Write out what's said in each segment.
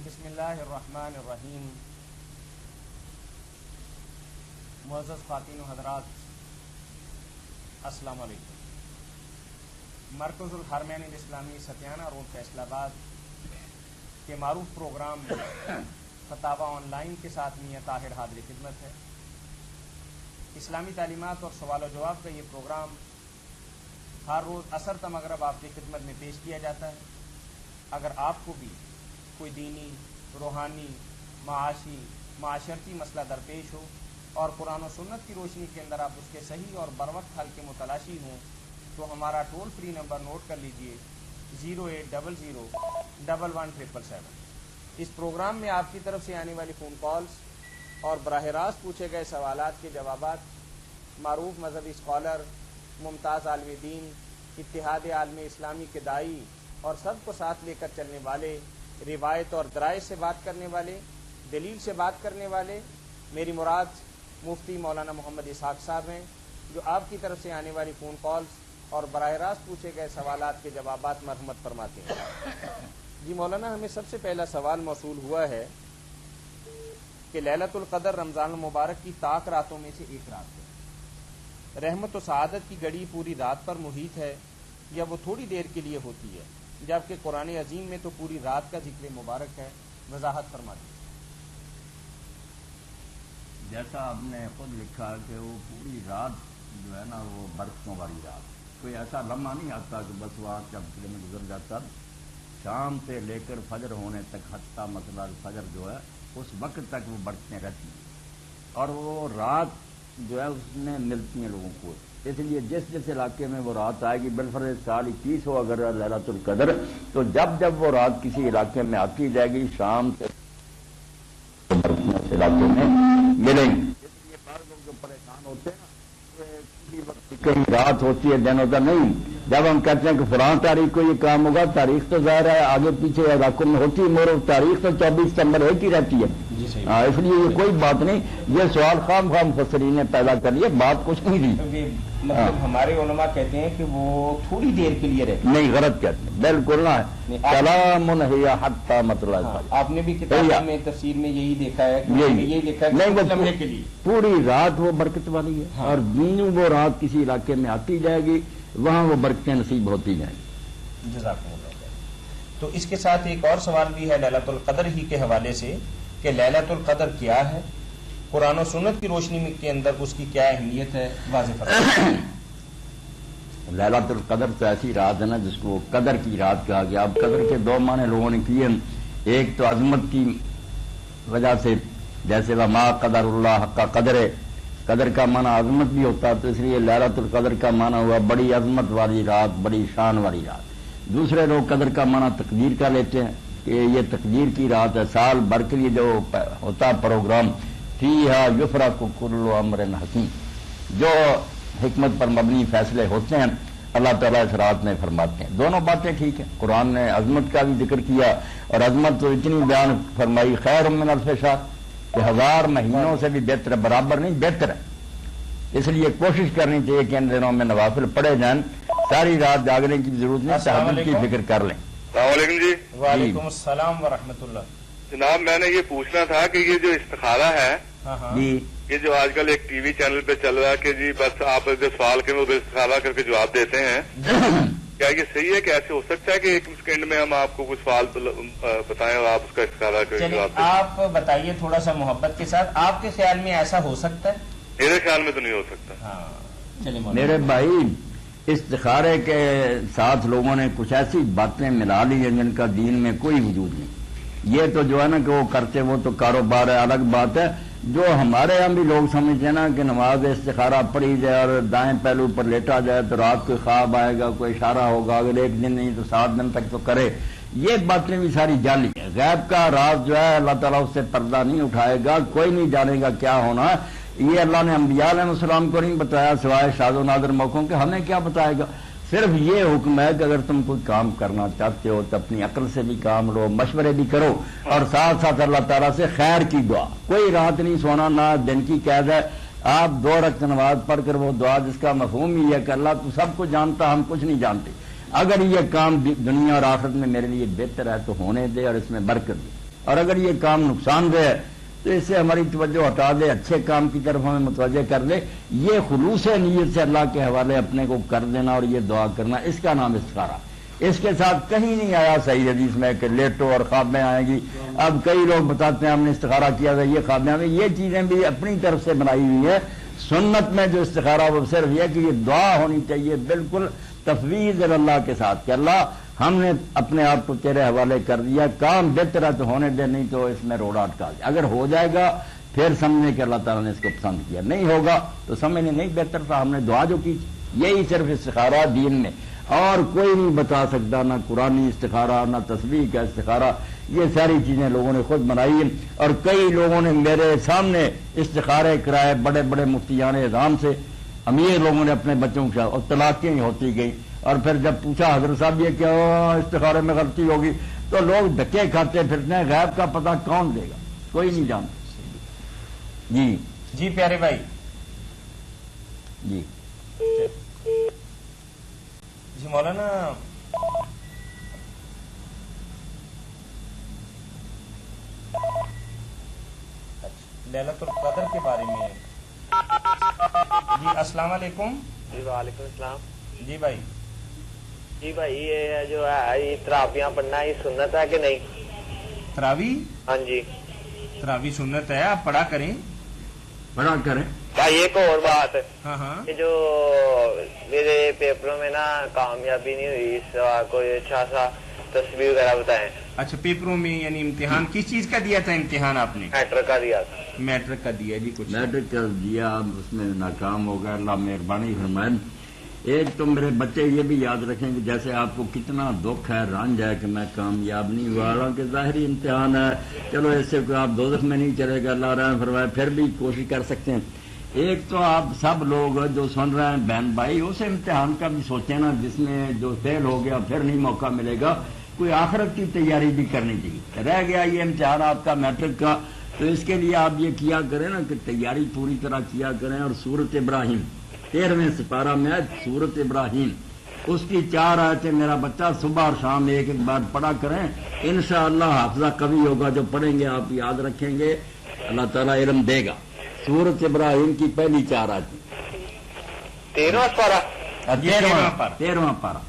بسم اللہ الرحمن الرحیم۔ معزز خواتین و حضرات، السلام علیکم۔ مرکز الحرمین الاسلامی ستیانہ روڈ فیصل آباد کے معروف پروگرام فتاوی آن لائن کے ساتھ میاں طاہر حاضر خدمت ہے۔ اسلامی تعلیمات اور سوال و جواب کا یہ پروگرام ہر روز عصر تا مغرب آپ کی خدمت میں پیش کیا جاتا ہے۔ اگر آپ کو بھی کوئی دینی، روحانی، معاشی، معاشرتی مسئلہ درپیش ہو اور قرآن و سنت کی روشنی کے اندر آپ اس کے صحیح اور بروقت حل کے متلاشی ہوں تو ہمارا ٹول فری نمبر نوٹ کر لیجئے 0800111777۔ اس پروگرام میں آپ کی طرف سے آنے والی فون کالز اور براہ راست پوچھے گئے سوالات کے جوابات معروف مذہبی اسکالر، ممتاز عالم دین، اتحاد عالم اسلامی کے داعی اور سب کو ساتھ لے کر چلنے والے، روایت اور درائز سے بات کرنے والے، دلیل سے بات کرنے والے، میری مراد مفتی مولانا محمد اسحاق صاحب ہیں، جو آپ کی طرف سے آنے والی فون کالز اور براہ راست پوچھے گئے سوالات کے جوابات مرحمت فرماتے ہیں۔ جی مولانا، ہمیں سب سے پہلا سوال موصول ہوا ہے کہ لیلۃ القدر رمضان المبارک کی طاق راتوں میں سے ایک رات ہے۔ رحمت و سعادت کی گھڑی پوری رات پر محیط ہے یا وہ تھوڑی دیر کے لیے ہوتی ہے، جبکہ قرآن عظیم میں تو پوری رات کا ذکر مبارک ہے؟ وضاحت فرما دیجیے۔ جیسا آپ نے خود لکھا کہ وہ پوری رات جو ہے نا وہ برسوں والی رات، کوئی ایسا لمحہ نہیں آتا کہ بس وہاں چبکے میں گزر جاتا، شام سے لے کر فجر ہونے تک، حتیٰ مثلا فجر جو ہے اس وقت تک وہ برسیں رہتی ہیں، اور وہ رات جو ہے اس میں ملتی ہیں لوگوں کو۔ اس لیے جس جس علاقے میں وہ رات آئے گی، بالفرض سال 21 ہو اگر لیلۃ القدر، تو جب جب وہ رات کسی علاقے میں آتی جائے گی، شام سے اس علاقے میں ملیں گی۔ اس لیے بعض لوگ جو پریشان ہوتے ہیں نا، کسی وقت کئی رات ہوتی ہے، دن ہوتا نہیں۔ جب ہم کہتے ہیں کہ فلاں تاریخ کو یہ کام ہوگا، تاریخ تو ظاہر ہے آگے پیچھے علاقوں میں ہوتی ہے، مگر تاریخ تو 24 ستمبر ایک ہی رہتی ہے۔ اس لیے یہ کوئی بات نہیں، یہ سوال خام مفسرین نے پیدا کر لیا، بات کچھ نہیں تھی۔ مطلب ہمارے علماء کہتے ہیں کہ وہ تھوڑی دیر کے لیے رہتے نہیں، غلط کہتے ہیں، بالکل نہ ہے۔ کلام ہی حتی مطلع الفجر۔ آپ نے بھی کتاب میں تفسیر میں یہی دیکھا ہے کہ یہی لکھا ہے کہ لمحے کے لیے پوری رات وہ برکت والی ہے، اور دینوں وہ رات کسی علاقے میں آتی جائے گی، وہاں وہ برکتیں نصیب ہوتی جائیں گی۔ جزاکم اللہ خیر۔ تو اس کے ساتھ ایک اور سوال بھی ہے لیلۃ القدر ہی کے حوالے سے کہ لیلۃ القدر کیا ہے، قرآن و سنت کی روشنی کے اندر اس کی کیا اہمیت ہے، واضح فرمائیں۔ لیلۃ القدر تو ایسی رات ہے نا جس کو قدر کی رات کہا گیا۔ اب قدر کے دو معنی لوگوں نے کیے، ایک تو عظمت کی وجہ سے، جیسے وما قدر اللہ حق قدر، قدر کا معنی عظمت بھی ہوتا ہے، تو اس لیے لیلۃ القدر کا معنی ہوا بڑی عظمت والی رات، بڑی شان والی رات۔ دوسرے لوگ قدر کا معنی تقدیر کا لیتے ہیں کہ یہ تقدیر کی رات ہے، سال بھر کے لیے جو ہوتا ہے پروگرام، فیہا یفرق کل امر حکیم، جو حکمت پر مبنی فیصلے ہوتے ہیں اللہ تعالیٰ اس رات میں فرماتے ہیں۔ دونوں باتیں ٹھیک ہیں، قرآن نے عظمت کا بھی ذکر کیا، اور عظمت تو اتنی بیان فرمائی خیر من الف شہر، کہ 1000 مہینوں سے بھی بہتر ہے، برابر نہیں بہتر ہے۔ اس لیے کوشش کرنی چاہیے کہ ان دنوں میں نوافل پڑھے جائیں، ساری رات جاگنے کی ضرورت نہیں، تہجد کی فکر کر لیں۔ السلام علیکم جی۔ وعلیکم السلام ورحمۃ اللہ۔ جناب میں نے یہ پوچھنا تھا کہ یہ جو استخارہ ہے جی، یہ جو آج کل ایک ٹی وی چینل پہ چل رہا ہے کہ جی بس آپ جو سوال کریں وہ استخارہ کر کے جواب دیتے ہیں، کیا یہ صحیح ہے کہ ایسے ہو سکتا ہے کہ ایک سیکنڈ میں ہم آپ کو کچھ سوال بتائیں اور آپ اس کا استخارہ کر کے چلیے جواب دیں؟ آپ بتائیے تھوڑا سا محبت کے ساتھ، آپ کے خیال میں ایسا ہو سکتا ہے؟ میرے خیال میں تو نہیں ہو سکتا۔ ہاں چلیے میرے بھائی، استخارے کے ساتھ لوگوں نے کچھ ایسی باتیں ملا لی ہیں جن کا دین میں کوئی وجود نہیں۔ یہ تو جو ہے نا کہ وہ کرتے، وہ تو کاروبار ہے، الگ بات ہے۔ جو ہمارے یہاں بھی لوگ سمجھتے ہیں نا کہ نماز استخارہ پڑھی جائے اور دائیں پہلو پر لیٹا جائے تو رات کو خواب آئے گا، کوئی اشارہ ہوگا، اگر ایک دن نہیں تو 7 دن تک تو کرے، یہ باتیں بھی ساری جعلی ہیں۔ غیب کا راز جو ہے اللہ تعالیٰ اس سے پردہ نہیں اٹھائے گا، کوئی نہیں جانے گا کیا ہونا ہے۔ یہ اللہ نے انبیاء علیہ السلام کو نہیں بتایا سوائے شاذ و نادر موقعوں کے، ہمیں کیا بتائے گا؟ صرف یہ حکم ہے کہ اگر تم کوئی کام کرنا چاہتے ہو تو اپنی عقل سے بھی کام لو، مشورے بھی کرو، اور ساتھ ساتھ اللہ تعالیٰ سے خیر کی دعا۔ کوئی رات نہیں سونا، نہ دن کی قید ہے۔ آپ 2 رکعت نماز پڑھ کر وہ دعا جس کا مفہوم ہی ہے کہ اللہ تو سب کو جانتا، ہم کچھ نہیں جانتے، اگر یہ کام دنیا اور آخرت میں میرے لیے بہتر ہے تو ہونے دے اور اس میں برکت دے۔ اور اگر یہ کام نقصان دہ ہے تو اس سے ہماری توجہ ہٹا دے، اچھے کام کی طرف ہمیں متوجہ کر دے. یہ خلوص نیت سے اللہ کے حوالے اپنے کو کر دینا اور یہ دعا کرنا، اس کا نام استخارہ. اس کے ساتھ کہیں نہیں آیا صحیح حدیث میں کہ لیٹو اور خواب میں آئیں گی. اب کئی لوگ بتاتے ہیں ہم نے استخارہ کیا تھا، یہ خواب میں آئیں گے. یہ چیزیں بھی اپنی طرف سے بنائی ہوئی ہے. سنت میں جو استخارہ وہ صرف یہ کہ یہ دعا ہونی چاہیے بالکل تفویض اللہ کے ساتھ کہ اللہ ہم نے اپنے آپ کو تیرے حوالے کر دیا، کام بہتر ہے تو ہونے دے، نہیں تو اس میں روڑا اٹکا دے. اگر ہو جائے گا پھر سمجھنے کہ اللہ تعالیٰ نے اس کو پسند کیا، نہیں ہوگا تو سمجھنے نہیں بہتر تھا ہم نے دعا جو کی. یہی صرف استخارہ دین میں، اور کوئی نہیں بتا سکتا، نہ قرآنی استخارہ نہ تسبیح کا استخارہ. یہ ساری چیزیں لوگوں نے خود بنائی ہیں. اور کئی لوگوں نے میرے سامنے استخارے کرائے بڑے بڑے مفتیان اعظام سے، امیر لوگوں نے اپنے بچوں کے ساتھ، اور طلاقیں ہی ہوتی گئی. اور پھر جب پوچھا حضرت صاحب یہ کیا استخارے میں غلطی ہوگی، تو لوگ دھکے کھاتے پھرتے ہیں. غیب کا پتہ کون دے گا؟ کوئی نہیں جانتا. جی جی پیارے بھائی. جی جی مولانا لیلۃ القدر کے بارے میں. جی السلام علیکم. جی وعلیکم السلام. جی بھائی. جی بھائی یہ جو ہے یہ تراویحاں پڑھنا یہ سنت ہے کہ نہیں؟ تراویح؟ ہاں جی تراویح سنت ہے، آپ پڑھا کریں. پڑھا کریں. بھائی ایک اور بات، ہاں ہاں. یہ جو میرے پیپروں میں نا کامیابی نہیں ہوئی، اس کوئی اچھا سا تصویر وغیرہ بتائیں. اچھا پیپروں میں یعنی امتحان کس چیز کا دیا تھا؟ امتحان آپ نے میٹرک کا دیا تھا. میٹرک کا دیا. جی کچھ میٹرک کر دیا، اس میں ناکام ہو گیا. اللہ مہربانی فرمائے. ایک تو میرے بچے یہ بھی یاد رکھیں کہ جیسے آپ کو کتنا دکھ ہے، رنج ہے کہ میں کامیاب نہیں ہوا، حالانکہ ظاہری امتحان ہے، چلو اس سے کوئی آپ دوزخ میں نہیں چلے گا، اللہ رحم فرمائے، پھر بھی کوشش کر سکتے ہیں. ایک تو آپ سب لوگ جو سن رہے ہیں بہن بھائی، اس امتحان کا بھی سوچیں نا جس میں جو فیل ہو گیا پھر نہیں موقع ملے گا. کوئی آخرت کی تیاری بھی کرنی چاہیے. رہ گیا یہ امتحان آپ کا میٹرک کا، تو اس کے لیے آپ یہ کیا کریں نا کہ تیاری پوری طرح کیا کریں. اور سورت ابراہیم 13ویں سپارہ میں سورت ابراہیم اس کی 4 آیتیں میرا بچہ صبح اور شام ایک ایک بار پڑھا کریں. انشاءاللہ حافظہ قوی ہوگا، جو پڑھیں گے آپ یاد رکھیں گے، اللہ تعالیٰ علم دے گا. سورت ابراہیم کی پہلی 4 آیتیں. 13واں پارہ. 13واں پارہ.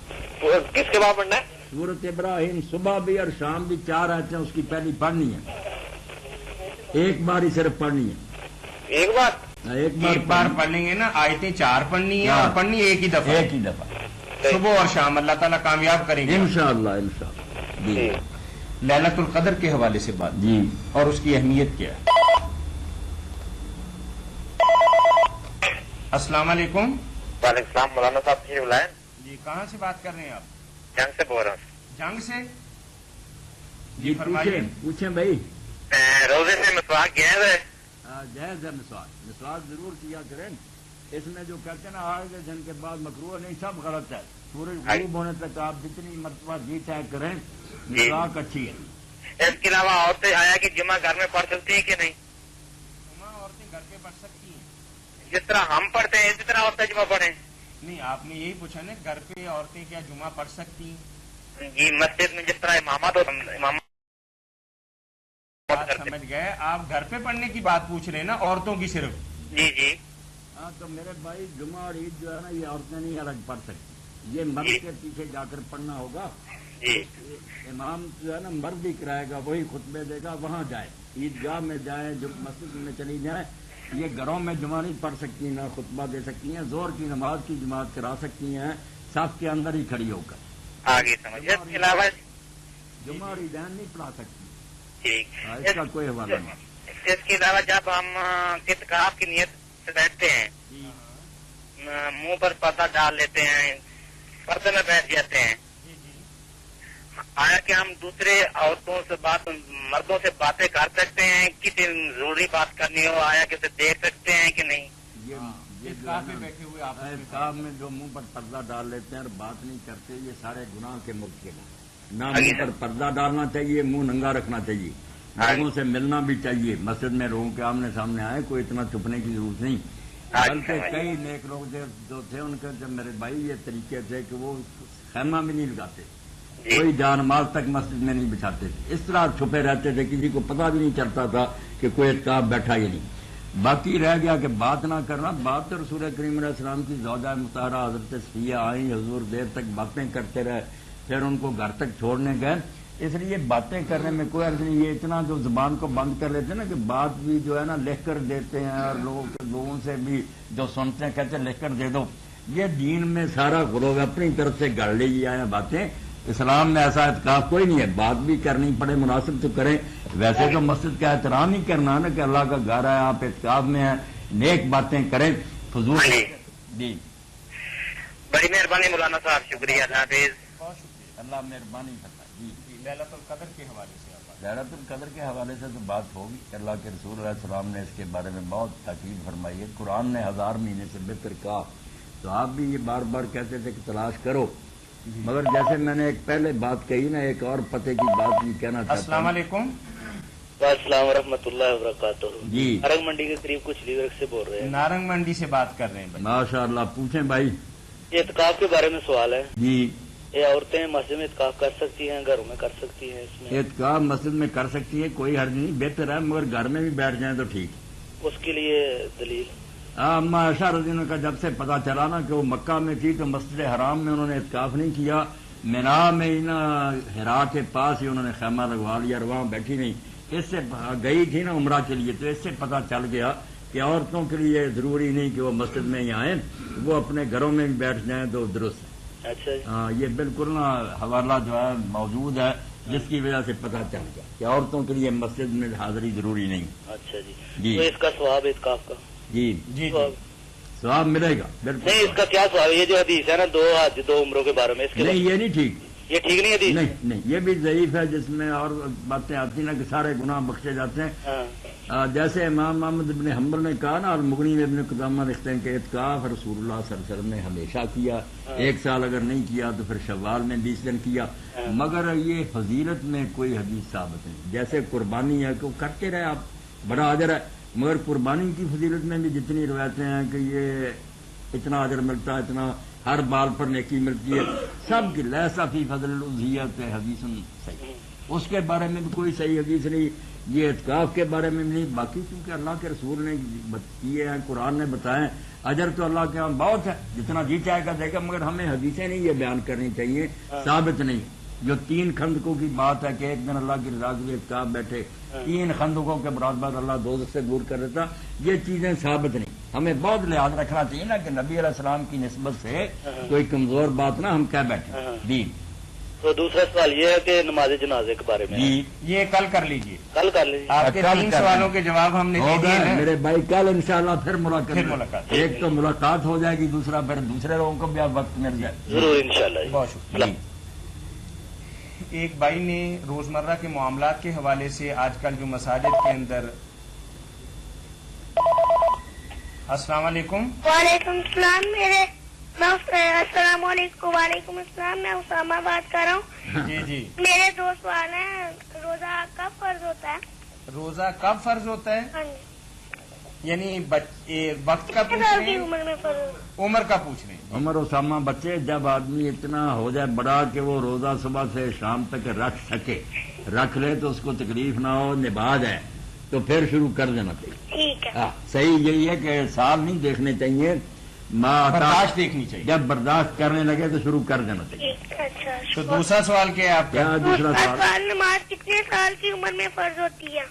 کس کے بعد پڑھنا ہے؟ سورت ابراہیم صبح بھی اور شام بھی 4 آیتیں اس کی پہلی پڑھنی ہے. ایک بار ہی صرف پڑھنی ہے. ایک بار پڑھیں گے نا، آیتیں 4 پڑھنی ہے اور پڑھنی ایک ہی دفعہ صبح اور شام. اللہ تعالیٰ کامیاب کریں گے انشاءاللہ. جی لیلۃ القدر کے حوالے سے بات جی اور اس کی اہمیت کیا ہے. السلام علیکم. وعلیکم السلام. مولانا صاحب کی بلائیں. جی کہاں سے بات کر رہے ہیں آپ؟ جنگ سے بول رہا ہوں. جنگ سے. جی فرمائیے. پوچھیں بھائی. روزے سے مسواک گیا ہے؟ جائز ہے مسواک ضرور کیا کریں. اس میں جو کہتے ہیں نا آج کے دن کے بعد مکروہ نہیں، سب غلط ہے. سورج غروب ہونے تک آپ جتنی مرتبہ جی چاہے کریں، مسواک اچھی ہے. اس کے علاوہ عورتیں آیا کہ جمعہ گھر میں پڑھ سکتی ہیں کہ نہیں؟ جمعہ عورتیں گھر پہ پڑھ سکتی ہیں. جس طرح ہم پڑھتے ہیں اسی طرح عورتیں جمعہ پڑھیں. نہیں آپ نے یہی پوچھا نا گھر پہ عورتیں کیا جمعہ پڑھ سکتی ہیں؟ جی مسجد میں جس طرح امامت بات سمجھ گئے. آپ گھر پہ پڑھنے کی بات پوچھ رہے ہیں نا، عورتوں کی صرف. جی جی ہاں تو میرے بھائی جمعہ اور عید جو ہے نا یہ عورتیں نہیں الگ پڑھ سکتی، یہ مرد کے پیچھے جا کر پڑھنا ہوگا. جی امام جو ہے نا مرد ہی کرائے گا، وہی خطبے دے گا، وہاں جائے، عیدگاہ میں جائیں، جو مسجد میں چلی جائیں. یہ گھروں میں جمعہ نہیں پڑھ سکتی، نہ خطبہ دے سکتی ہیں. ظہر کی نماز کی جماعت کرا سکتی ہیں صف کے اندر ہی کھڑی ہو کر. آگے سمجھ. اس کے علاوہ جمعہ اور عیدین نہیں پڑھا سکتی. ٹھیک. اس کا کوئی حوالہ نہیں. اس کے علاوہ جب ہم اعتکاف کی نیت سے بیٹھتے ہیں، منہ پر پردہ ڈال لیتے ہیں، پردے میں بیٹھ جاتے ہیں، آیا کہ ہم دوسرے عورتوں سے مردوں سے باتیں کر سکتے ہیں؟ کسی ضروری بات کرنی ہو آیا کہ اسے دیکھ سکتے ہیں کہ نہیں؟ یہ بیٹھے ہوئے اعتکاف میں جو منہ پر پردہ ڈال لیتے ہیں اور بات نہیں کرتے، یہ سارے گناہ کے مرتکب ہیں. نہ منہ پر پردہ ڈالنا چاہیے، منہ ننگا رکھنا چاہیے، لوگوں سے ملنا بھی چاہیے. مسجد میں لوگوں کے آمنے سامنے آئے، کوئی اتنا چھپنے کی ضرورت نہیں. بلکہ کئی نیک لوگ جو تھے ان کے جب میرے بھائی یہ طریقے تھے کہ وہ خیمہ بھی نہیں لگاتے، کوئی جانماز تک مسجد میں نہیں بچھاتے تھے، اس طرح چھپے رہتے تھے، کسی کو پتہ بھی نہیں چلتا تھا کہ کوئی اعتکاف بیٹھا ہی نہیں۔ باقی رہ گیا کہ بات نہ کرنا، بات تو رسول کریم علیہ السلام کی زوجہ مطہرہ حضرت صفیہ آئیں، حضور دیر تک باتیں کرتے رہے، پھر ان کو گھر تک چھوڑنے گئے، اس لیے باتیں کرنے میں کوئی عرض نہیں۔ یہ اتنا جو زبان کو بند کر لیتے ہیں نا کہ بات بھی جو ہے نا لکھ کر دیتے ہیں، اور لوگوں سے بھی جو سنتے ہیں کہتے ہیں لکھ کر دے دو، یہ دین میں سارا غلو اپنی طرف سے گڑ لی آئے باتیں۔ اسلام میں ایسا اعتکاف کوئی نہیں ہے، بات بھی کرنی پڑے مناسب تو کریں، ویسے تو مسجد کا احترام ہی کرنا نا کہ اللہ کا گھر ہے، آپ اعتکاف میں ہیں، نیک باتیں کریں، فضول جی۔ بڑی مہربانی مولانا صاحب، شکریہ، اللہ حافظ۔ بہت شکریہ۔ اللہ مہربانی کرتا ہے جی۔ ليلۃ القدر کے حوالے سے آپ ليلۃ القدر کے حوالے سے تو بات ہوگی، اللہ کے رسول علیہ السلام نے اس کے بارے میں بہت تاکید فرمائی ہے، قرآن نے 1000 مہینے سے بہتر کہا، تو آپ بھی یہ بار بار کہتے تھے کہ تلاش کرو، مگر جیسے میں نے ایک پہلے بات کہی نا، ایک اور پتے کی بات بھی کہنا چاہتا ہوں۔ السلام علیکم۔ السلام ورحمۃ اللہ وبرکاتہ۔ جی، نارنگ منڈی کے قریب کچھ لیور سے بول رہے ہیں۔ نارنگ منڈی سے بات کر رہے ہیں بھائی۔ ماشاء اللہ، پوچھیں بھائی۔ یہ اعتکاف کے بارے میں سوال ہے، جی، یہ عورتیں مسجد میں اعتکاف کر سکتی ہیں، گھروں میں کر سکتی ہیں؟ اس میں اعتکاف مسجد میں کر سکتی ہے، کوئی حرج نہیں، بہتر ہے، مگر گھر میں بھی بیٹھ جائیں تو ٹھیک۔ اس کے لیے دلیل؟ اما عائشہ رضی اللہ عنہا کا جب سے پتا چلا نا کہ وہ مکہ میں تھی تو مسجد حرام میں انہوں نے اعتکاف نہیں کیا، مینا میں ہی نا ہرا کے پاس ہی انہوں نے خیمہ لگوا لیا اور وہاں بیٹھی نہیں، اس سے گئی تھی نا عمرہ کے لیے، تو اس سے پتا چل گیا کہ عورتوں کے لیے ضروری نہیں کہ وہ مسجد میں ہی آئیں، وہ اپنے گھروں میں بھی بیٹھ جائیں تو درست ہے۔ اچھا جی۔ ہاں، یہ بالکل نا حوالہ جو ہے موجود ہے، جس کی وجہ سے پتا چل گیا کہ عورتوں کے لیے مسجد میں حاضری ضروری نہیں۔ اچھا جی۔ جی۔ تو اس کا ثواب اعتکاف کا جی جی ثواب؟ ثواب ملے گا بالکل۔ نہیں، اس کا کیا ثواب ہے؟ یہ جو حدیث ہے نا 2 حج 2 عمروں کے بارے میں، اس کے نہیں، یہ نہیں ٹھیک، یہ ٹھیک نہیں حدیث؟ نہیں نہیں، یہ بھی ضعیف ہے، جس میں اور باتیں آتی نا کہ سارے گناہ بخشے جاتے ہیں۔ ہاں، جیسے امام محمد ابن حنبل نے کہا نا، اور مغنی میں ابن قدامہ لکھتے ہیں کہ اعتکاف رسول اللہ صلی اللہ علیہ وسلم نے ہمیشہ کیا، 1 سال اگر نہیں کیا تو پھر شوال میں 20 دن کیا، مگر یہ فضیلت میں کوئی حدیث ثابت نہیں۔ جیسے قربانی ہے کہ وہ کرتے رہے آپ، بڑا اجر ہے، مگر قربانی کی فضیلت میں بھی جتنی روایتیں ہیں کہ یہ اتنا اجر ملتا ہے، اتنا ہر بال پر نیکی ملتی ہے، سب کی لیسا فی فضل الاضحیۃ حدیث صحیح، اس کے بارے میں بھی کوئی صحیح حدیث نہیں، یہ اعتکاف کے بارے میں بھی نہیں۔ باقی کیونکہ اللہ کے رسول نے کیے ہیں، قرآن نے بتائے، اجر تو اللہ کے ہاں بہت ہے، جتنا جی چاہے گا دے گا، مگر ہمیں حدیثیں نہیں یہ بیان کرنی چاہیے، ثابت نہیں۔ جو 3 خندقوں کی بات ہے کہ ایک دن اللہ کی رضا کے لیے اعتکاف بیٹھے، 3 خندقوں کے برابر اللہ دوزخ سے دور کر دیتا، یہ چیزیں ثابت نہیں۔ ہمیں بہت لحاظ رکھنا چاہیے نا کہ نبی علیہ السلام کی نسبت سے کوئی کمزور بات نہ ہم کہہ بیٹھے۔ جی۔ تو دوسرا سوال یہ ہے کہ نماز جنازے کے بارے میں جی، یہ کل کر لیجئے، کل کر لیجیے۔ آپ کے کل 3 کر سوالوں لیں۔ کے جواب ہم نے دے ہوگا دیے ہیں۔ میرے بھائی، کل انشاءاللہ پھر ملاقات، ایک تو ملاقات ہو جائے گی، دوسرا پھر دوسرے لوگوں کو بھی اب وقت مل جائے۔ ضرور انشاءاللہ جی۔ بہت شکریہ۔ جی۔ ایک بھائی نے روزمرہ کے معاملات کے حوالے سے آج کل جو مساجد کے اندر السلام علیکم۔ وعلیکم السلام، السلام علیکم، وعلیکم السلام، میں اسامہ بات کر رہا ہوں۔ جی جی، میرے 2 سوال ہیں، روزہ کب فرض ہوتا ہے؟ روزہ کب فرض ہوتا ہے؟ ہاں جی۔ یعنی وقت کا کتنے پوچھ سال رہے کی ہیں، عمر میں فرض ہوتا ہے؟ عمر کا پوچھ رہے ہیں؟ عمر اسامہ بچے، جب آدمی اتنا ہو جائے بڑا کہ وہ روزہ صبح سے شام تک رکھ سکے، رکھ لے تو اس کو تکلیف نہ ہو، نباہ ہے تو پھر شروع کر دینا چاہیے۔ ٹھیک ہے۔ ہاں، صحیح یہی ہے کہ سال نہیں دیکھنے چاہیے، برداشت دیکھنی چاہیے۔ جب برداشت کرنے لگے تو شروع کر دینا چاہیے۔ ٹھیک، اچھا۔ تو دوسرا سوال کیا ہے آپ کا؟ کیا دوسرا سوال؟ سوال، نماز کتنے سال کی عمر میں فرض ہوتی ہے؟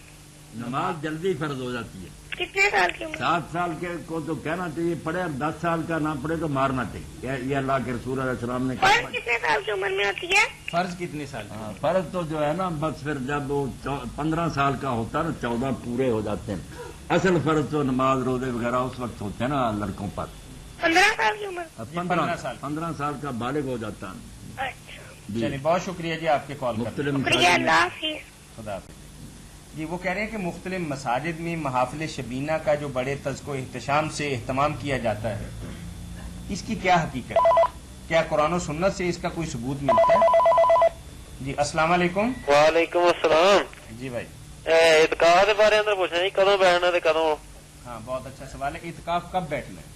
نماز جلدی فرض ہو جاتی ہے، کتنے سال کی عمر؟ 7 سال کے کو تو کہنا چاہیے پڑھے، اور 10 سال کا نہ پڑھے تو مارنا چاہیے، یہ اللہ کے رسول علیہ السلام نے فرض کہا۔ کتنے سال کی عمر میں ہوتی ہے؟ فرض کتنے سال کا؟ ہاں، فرض تو جو ہے نا بس پھر جب وہ 15 سال کا ہوتا ہے نا، 14 پورے ہو جاتے ہیں، اصل فرض تو نماز روزے وغیرہ اس وقت ہوتے ہیں نا لڑکوں پر، 15 سال کی عمر؟ 15 سال کا بالغ ہو جاتا ہے۔ اچھا، جی، چلیے، بہت شکریہ جی آپ کے کال کرنے مختلف شکریہ، مسائل اللہ حافظ۔ خدا حافظ۔ جی، وہ کہہ رہے ہیں کہ مختلف مساجد میں محافل شبینہ کا جو بڑے تذکر و احتشام سے اہتمام کیا جاتا ہے، اس کی کیا حقیقت ہے؟ کیا قرآن و سنت سے اس کا کوئی ثبوت ملتا ہے؟ جی، السلام علیکم۔ وعلیکم السلام۔ جی بھائی، اعتکاف کے بارے میں پوچھنا جی، کدوں بیٹھنا تے کدوں؟ ہاں، بہت اچھا سوال ہے۔ اعتکاف کب بیٹھنا ہے؟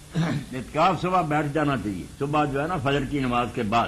اعتکاف صبح بیٹھ جانا چاہیے، صبح جو ہے نا فجر کی نماز کے بعد،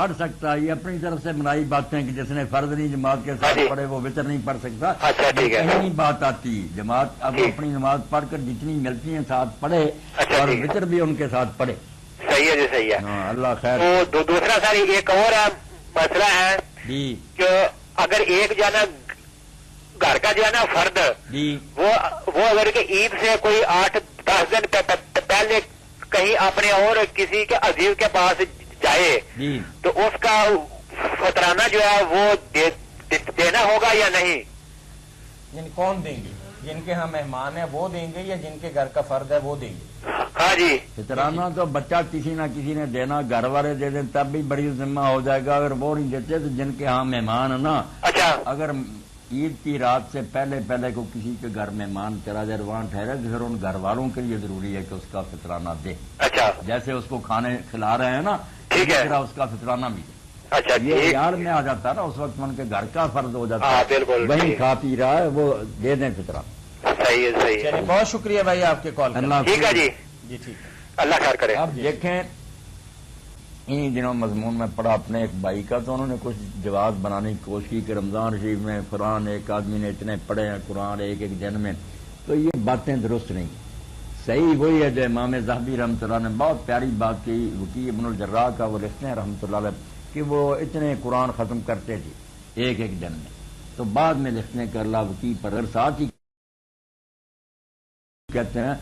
پڑھ سکتا ہے، یہ اپنی طرف سے بنائی باتیں کہ جس نے فرض نہیں جماعت کے ساتھ جی پڑھے وہ وطر نہیں پڑھ سکتا. اچھا ٹھیک ہے. کہیں نہیں بات آتی. جماعت اب جی اپنی نماز پڑھ کر جتنی ملتی ہیں ساتھ پڑھے اچھا اور ٹھیک ہے. وطر بھی ان کے ساتھ پڑھے. صحیح ہے جی صحیح ہے. ہاں اللہ خیر. تو دوسرا سر ایک اور مسئلہ ہے جی کہ اگر ایک جو ہے نا گھر کا جو ہے نا فرد جی وہ اگر کہ عید سے کوئی 8-10 دن پہلے کہیں اپنے اور کسی کے عزیز کے پاس جائے جی تو اس کا فطرانہ جو ہے وہ دینا ہوگا یا نہیں؟ یعنی کون دیں گے؟ جن کے ہاں مہمان ہیں وہ دیں گے یا جن کے گھر کا فرد ہے وہ دیں گے؟ ہاں جی. فطرانہ تو بچہ کسی نہ کسی نے دینا، گھر والے دے دیں تب بھی بڑی ذمہ ہو جائے گا. اگر وہ نہیں دیتے تو جن کے ہاں مہمان ہے نا، اچھا اگر عید کی رات سے پہلے کو کسی کے گھر مہمان چلا جائے وہاں ٹھہرے تو پھر ان گھر والوں کے لیے ضروری ہے کہ اس کا فطرانہ دے. اچھا جیسے اس کو کھانے کھلا رہے ہیں نا ٹھیک ہے. اس کا فطرانہ بھی دے. اچھا یہ ٹھیک. یار میں آ جاتا نا اس وقت ان کے گھر کا فرض ہو جاتا ہاں ہے، بالکل وہیں ٹھیک. کھا پی رہا ہے وہ دے دیں فطرانہ. صحیح ہے صحیح ہے. چلیے بہت شکریہ بھائی آپ کے کال. اللہ ٹھیک ہے جی. جی ٹھیک ہے. اللہ خیر کرے. اب دیکھیں انہی دنوں مضمون میں پڑھا اپنے ایک بھائی کا تو انہوں نے کچھ جواب بنانے کی کوشش کی کہ رمضان شریف میں قرآن ایک آدمی نے اتنے پڑھے ہیں قرآن ایک دن میں، تو یہ باتیں درست نہیں. صحیح وہی ہے جو امام ذہبی رحمۃ اللہ نے بہت پیاری بات کی، وکی ابن الجراح کا وہ لکھتے ہیں رحمۃ اللہ علیہ کہ وہ اتنے قرآن ختم کرتے تھے ایک دن میں. تو بعد میں لکھنے کا اللہ وکی پر اگر ساتھ ہی کہتے ہیں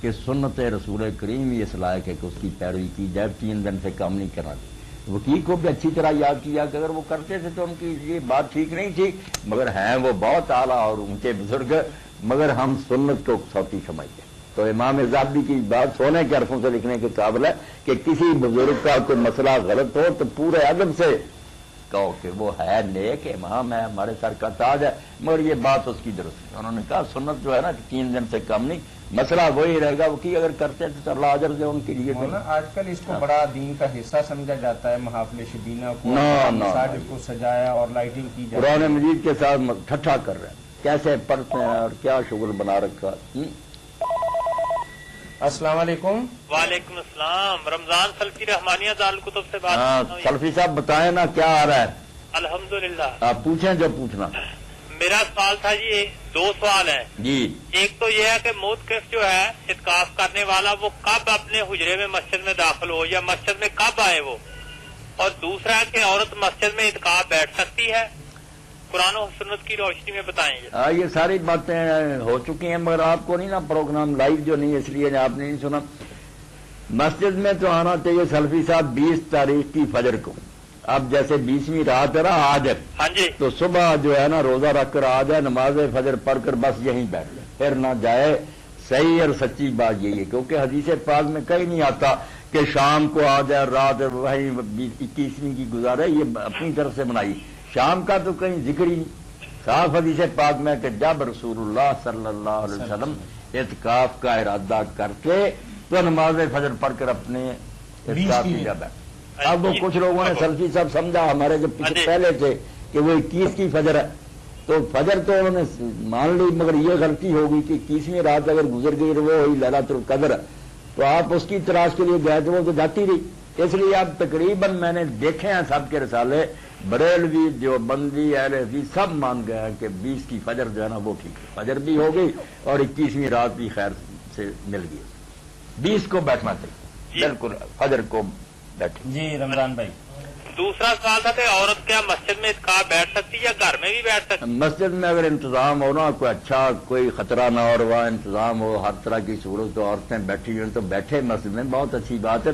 کہ سنت رسول کریم یہ صلاح ہے کہ اس کی پیروی کی جائے، 3 دن سے کم نہیں کرنا. وکیل کو بھی اچھی طرح یاد کیا کہ اگر وہ کرتے تھے تو ان کی یہ بات ٹھیک نہیں تھی، مگر ہیں وہ بہت اعلیٰ اور اونچے بزرگ، مگر ہم سنت کو سوتی سمجھتے. تو امام ذہبی کی بات سونے کے حرفوں سے لکھنے کے قابل ہے کہ کسی بزرگ کا کوئی مسئلہ غلط ہو تو پورے ادب سے کہو کہ وہ ہے نیک امام ہے، ہمارے سر کا تاج ہے، مگر یہ بات اس کی درست ہے. انہوں نے کہا سنت جو ہے نا 3 دن سے کم نہیں، مسئلہ وہی رہے گا. وہ کی اگر کرتے تو اللہ اجر دے ان کے لیے. آج کل اس کو بڑا دین کا حصہ سمجھا جاتا ہے، محافل شبینہ کو، نہ مساجد کو سجایا اور لائٹنگ کی جاتی ہے. قرآن مجید کے ساتھ ٹھٹھا کر رہے ہیں، کیسے پڑھتے ہیں اور کیا شغل بنا رکھا. السلام علیکم. وعلیکم السلام. رمضان سلفی رحمانیہ دارالکتب سے بات ہاں کر رہا ہوں. سلفی صاحب بتائیں نا کیا آ رہا ہے. الحمدللہ. آپ پوچھیں جو پوچھنا. میرا سوال تھا جی، 2 سوال ہیں. جی ایک تو یہ ہے کہ موتکف جو ہے اعتکاف کرنے والا وہ کب اپنے حجرے میں مسجد میں داخل ہو یا مسجد میں کب آئے وہ، اور دوسرا ہے کہ عورت مسجد میں اعتکاف بیٹھ سکتی ہے؟ قرآن و سنت کی روشنی میں بتائیں گے. یہ ساری باتیں ہو چکی ہیں مگر آپ کو نہیں نا پروگرام لائیو جو نہیں اس لیے آپ نے نہیں سنا. مسجد میں تو آنا چاہیے سلفی صاحب 20 تاریخ کی فجر کو. اب جیسے 20ویں رات ہے نا آج ہے، ہاں جی تو صبح جو ہے نا روزہ رکھ کر آ جائے، نماز فجر پڑھ کر بس یہیں بیٹھ جائے، پھر نہ جائے. صحیح اور سچی بات یہی ہے کیونکہ حدیث پاک میں کہیں نہیں آتا کہ شام کو آ جائے رات وہیں 21ویں کی گزارے، یہ اپنی طرف سے بنائی. شام کا تو کہیں ذکر ہی نہیں. صاف حدیث پاک میں کہ جب رسول اللہ صلی اللہ علیہ وسلم اعتکاف کا ارادہ کرتے تو نماز فجر پڑھ کر اپنے اعتکاف کی جگہ. اب وہ کچھ لوگوں نے سلفی صاحب سمجھا ہمارے جو پیچھے پہلے تھے کہ وہ 21 کی فجر ہے، تو فجر تو انہوں نے مان لی، مگر یہ غلطی ہوگی کہ 21ویں رات اگر گزر گئی وہ ہوئی لیلۃ القدر، تو آپ اس کی تلاش کے لیے گئے تو وہ تو جاتی رہی. اس لیے اب تقریباً میں نے دیکھے ہیں سب کے رسالے، بریلوی دیوبندی اہل حدیث سب مان گئے ہیں کہ 20 کی فجر جو ہے نا وہ ٹھیک ہے، فجر بھی ہو گئی اور 21ویں رات بھی خیر سے مل گئی. 20 کو بیٹھنا چاہیے بالکل فجر کو بیٹھے. جی رمضان بھائی. دوسرا سوال تھا کہ عورت کیا مسجد میں اعتکاف بیٹھ سکتی ہے یا گھر میں بھی بیٹھ سکتی ہے؟ مسجد میں اگر انتظام ہو نا کوئی اچھا کوئی خطرہ نہ اور وہاں انتظام ہو ہر طرح کی صورت تو عورتیں بیٹھی ہوئی تو بیٹھے مسجد میں، بہت اچھی بات ہے.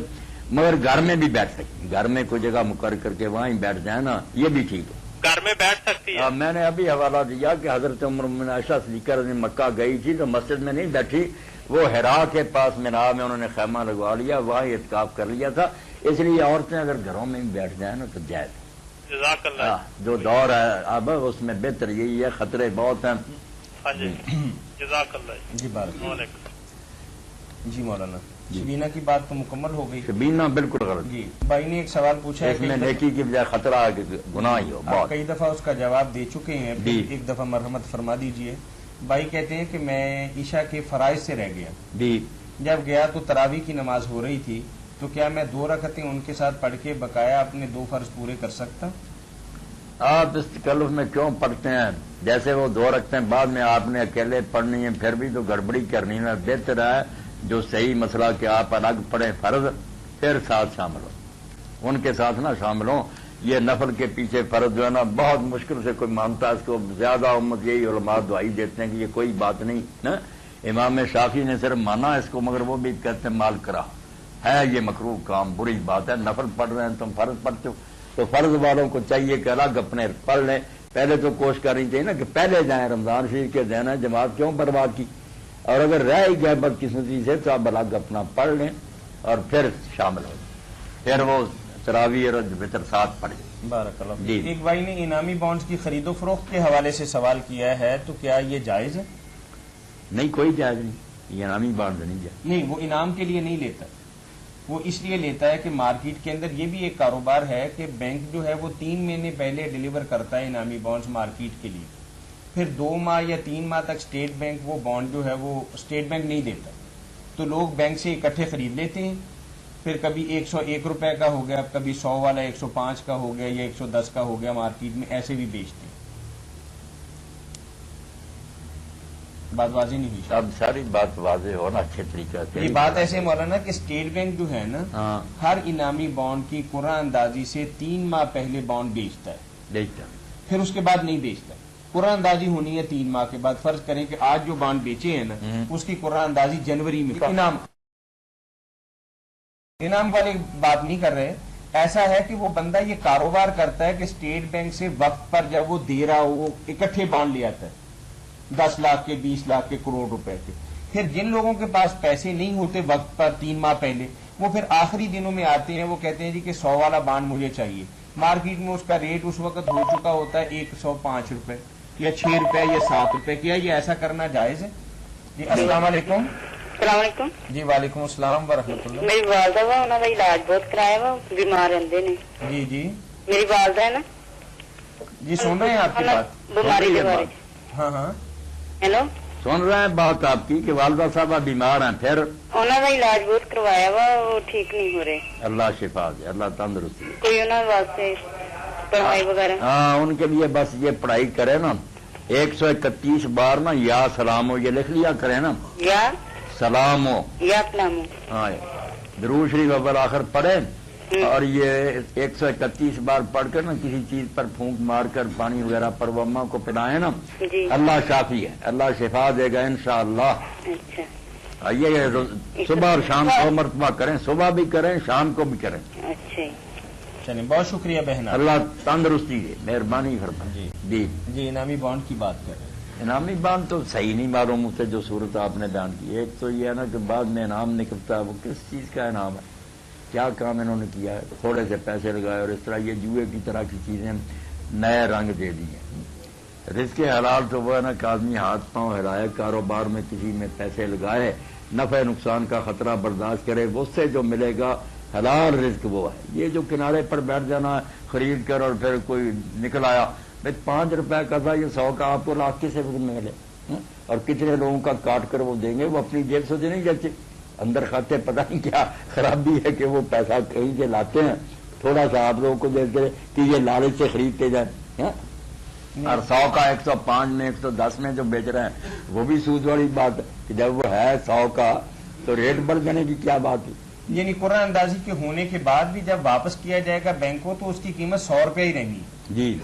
مگر گھر میں بھی بیٹھ سکتی، گھر میں کوئی جگہ مقرر کر کے وہاں ہی بیٹھ جائے نا، یہ بھی ٹھیک ہے. گھر میں بیٹھ سکتی ہے. میں نے ابھی حوالہ دیا کہ حضرت عمر بن عائشہ صدیقہ مکہ گئی تھی تو مسجد میں نہیں بیٹھی، وہ حرا کے پاس مینا میں انہوں نے خیمہ لگوا لیا، وہاں ہی اعتکاف کر لیا تھا. اس لیے عورتیں اگر گھروں میں بھی بیٹھ جائیں نا تو جائز. جزاک اللہ. جو دور ہے اب اس میں بہتر یہی ہے، خطرے بہت ہیں. ہاں جی جزاک اللہ. جی بارک. جی مولانا جی. شبینہ کی بات تو مکمل ہو گئی. شبینہ بالکل غلط. جی بھائی نے ایک سوال پوچھا ہے اس میں نیکی کی بجائے خطرہ ہے کہ گناہ ہی ہو. آپ بہت کئی دفعہ اس کا جواب دے چکے ہیں، جی. ایک دفعہ مرحمت فرما دیجئے. بھائی کہتے ہیں کہ میں عشاء کے فرائض سے رہ گیا، جی جب گیا تو تراویح کی نماز ہو رہی تھی، تو کیا میں 2 رکعتیں ان کے ساتھ پڑھ کے بقایا اپنے 2 فرض پورے کر سکتا؟ آپ اس تکلف میں کیوں پڑھتے ہیں؟ جیسے وہ 2 رکھتے ہیں بعد میں آپ نے اکیلے پڑھنی ہے، پھر بھی تو گڑبڑی کرنی ہے. بہتر ہے جو صحیح مسئلہ کہ آپ الگ پڑھیں فرض، پھر ساتھ شامل ہو، ان کے ساتھ نہ شامل ہوں. یہ نفل کے پیچھے فرض جو ہے نا بہت مشکل سے کوئی مانتا ہے اس کو. زیادہ امت یہی علماء دعائی دیتے ہیں کہ یہ کوئی بات نہیں نا. امام شافعی نے صرف مانا اس کو، مگر وہ بھی کہتے ہیں مال کرا ہے، یہ مکروہ کام، بری بات ہے. نفل پڑھ رہے ہیں تم فرض پڑھتے ہو تو فرض والوں کو چاہیے کہ الگ اپنے پڑھ لیں. پہلے تو کوشش کرنی چاہیے نا کہ پہلے جائیں. رمضان شریف کے دن ہے، جماعت کیوں برباد کی؟ اور اگر رہ ہی گئے بدقسمتی سے تو آپ الگ اپنا پڑھ لیں اور پھر شامل ہو، پھر وہ تراویح اور وتر ساتھ پڑھیں. بارک اللہ. جی. ایک بھائی نے انعامی بانڈز کی خرید و فروخت کے حوالے سے سوال کیا ہے، تو کیا یہ جائز ہے؟ نہیں، کوئی جائز نہیں، یہ انعامی بانڈ نہیں جائز. نہیں، وہ انعام کے لیے نہیں لیتا، وہ اس لیے لیتا ہے کہ مارکیٹ کے اندر یہ بھی ایک کاروبار ہے کہ بینک جو ہے وہ 3 مہینے پہلے ڈیلیور کرتا ہے انعامی بانڈز مارکیٹ کے لیے، پھر 2 ماہ یا 3 ماہ تک اسٹیٹ بینک وہ بانڈ جو ہے وہ اسٹیٹ بینک نہیں دیتا، تو لوگ بینک سے اکٹھے خرید لیتے ہیں. پھر کبھی 101 روپے کا ہو گیا، کبھی 100 والا 105 کا ہو گیا یا 110 کا ہو گیا، مارکیٹ میں ایسے بھی بیچتے ہیں. بات واضح نہیں ہوئی؟ اب ساری بات واضح ہونا اچھے طریقے سے. یہ بات ایسے مولانا کہ اسٹیٹ بینک جو ہے نا ہاں ہر انعامی بانڈ کی قرعہ اندازی سے 3 ماہ پہلے بانڈ بیچتا ہے، دیکھتا پھر اس کے بعد نہیں بیچتا. قرعہ اندازی ہونی ہے 3 ماہ کے بعد. فرض کریں کہ آج جو بانڈ بیچے ہیں نا اس کی قرعہ اندازی جنوری میں. انعام والی بات نہیں کر رہے. ایسا ہے کہ وہ بندہ یہ کاروبار کرتا ہے کہ اسٹیٹ بینک سے وقت پر جب وہ دے رہا ہو وہ اکٹھے بانڈ لے آتا ہے 10 لاکھ کے، 20 لاکھ کے، کروڑ روپے کے. پھر جن لوگوں کے پاس پیسے نہیں ہوتے وقت پر 3 ماہ پہلے، وہ پھر آخری دنوں میں آتے ہیں، وہ کہتے ہیں جی کہ 100 والا بانڈ مجھے چاہیے. مارکیٹ میں اس کا ریٹ اس وقت ہو چکا ہوتا ہے 105 روپے یا 6 روپے یا 7 روپے. کیا یہ ایسا کرنا جائز ہے؟ جی السلام علیکم. السلام علیکم. جی وعلیکم السلام ورحمۃ اللہ. میری والدہ وا انہوں کا علاج بہت کرایا وا، بیمار رہتے نے. جی جی میری والدہ ہے نا، جی سن رہے ہیں آپ کی بات. بیماری کے بارے. ہاں ہاں ہیلو، سن رہے ہیں بات آپ کی کہ والدہ صاحبہ بیمار ہیں، پھر انہوں کا علاج بہت کروایا وا، وہ ٹھیک نہیں ہو رہے. اللہ شفا دے، اللہ تندرستی دے. کوئی انہوں واسطے پڑھائی وغیرہ؟ ہاں ان کے لیے بس یہ پڑھائی کرے نا 131 بار نا یا سلام ہو یہ لکھ لیا کرے نا، یا سلام ہو یا سلام. ہاں درود شریف اول آخر پڑھے اور یہ 131 بار پڑھ کر نا کسی چیز پر پھونک مار کر پانی وغیرہ پر وہ اماں کو پلائیں نا. جی اللہ شافی ہے، اللہ شفا دے گا انشاءاللہ. اچھا یہ صبح اور شام 2 مرتبہ کریں، صبح بھی کریں شام کو بھی کریں. اچھا چلیں، بہت شکریہ بہن. اللہ تندرستی دے، مہربانی فرمائے. جی جی جی انعامی بانڈ کی بات کر رہے ہیں. انعامی بانڈ تو صحیح نہیں معلوم ہوتے جو صورت آپ نے بیان کی. ایک تو یہ ہے نا کہ بعد میں انعام نکلتا ہے، وہ کس چیز کا انعام ہے، کیا کام انہوں نے کیا ہے، تھوڑے سے پیسے لگائے اور اس طرح یہ جوئے کی طرح کی چیزیں نئے رنگ دے دی ہیں. رزق حلال تو وہ ہے نا کہ آدمی ہاتھ پاؤں ہلائے، کاروبار میں کسی میں پیسے لگائے، نفع نقصان کا خطرہ برداشت کرے، اس سے جو ملے گا حلال رزق وہ ہے. یہ جو کنارے پر بیٹھ جانا خرید کر اور پھر کوئی نکل آیا 5 روپے کا تھا یہ 100 کا آپ کو لاکھ کس سے ملے، اور کتنے لوگوں کا کاٹ کر وہ دیں گے، وہ اپنی جیب سے نہیں جاتے اندر کھاتے. پتہ نہیں کیا خرابی ہے کہ وہ پیسہ کہیں سے لاتے ہیں، تھوڑا سا آپ لوگوں کو دیتے کہ یہ لالچ سے خریدتے جائیں. اور 100 کا 105 میں 110 میں جو بیچ رہے ہیں وہ بھی سود والی بات ہے کہ جب وہ ہے 100 کا تو ریٹ بڑھ جانے کی کیا بات ہے. یعنی قرعہ اندازی کے ہونے کے بعد بھی جب واپس کیا جائے گا بینک کو تو اس کی قیمت 100 روپے ہی رہی. جی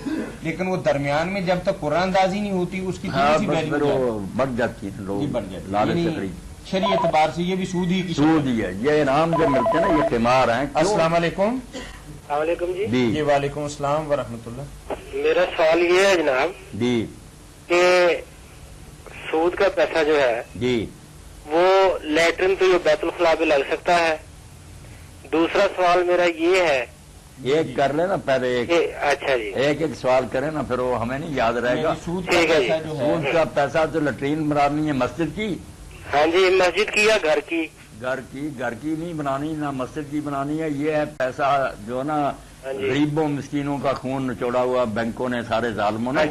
لیکن وہ درمیان میں جب تک قرعہ اندازی نہیں ہوتی اس کی ہاں سی بس پھر وہ بڑھ جاتی ہے، لوگ بڑھ جاتی. لالچ سے یعنی خرید. شرعی اعتبار سے یہ بھی سود ہی کی سود ہی ہے. یہ انعام جو ملتے ہیں نا یہ قمار ہیں. السلام علیکم. السلام علیکم جی. جی وعلیکم السلام ورحمۃ اللہ. میرا سوال یہ ہے جناب جی کہ سود کا پیسہ جو ہے جی وہ لیٹرن تو یہ بیت الخلاء پہ لگ سکتا ہے. دوسرا سوال میرا یہ ہے ایک کر لیں نا پہلے ایک کہ اچھا جی ایک سوال کریں نا پھر وہ ہمیں نہیں یاد رہے گا. یعنی سود کا ٹھیک ہے پیسہ جو سود ہے کا پیسہ تو لٹرین مرانی ہے مسجد کی. ہاں جی مسجد کی یا گھر کی؟ گھر کی نہیں بنانی، نہ مسجد کی بنانی ہے. یہ ہے پیسہ جو نا غریبوں مسکینوں کا خون نچوڑا ہوا بینکوں نے، سارے ظالموں نے.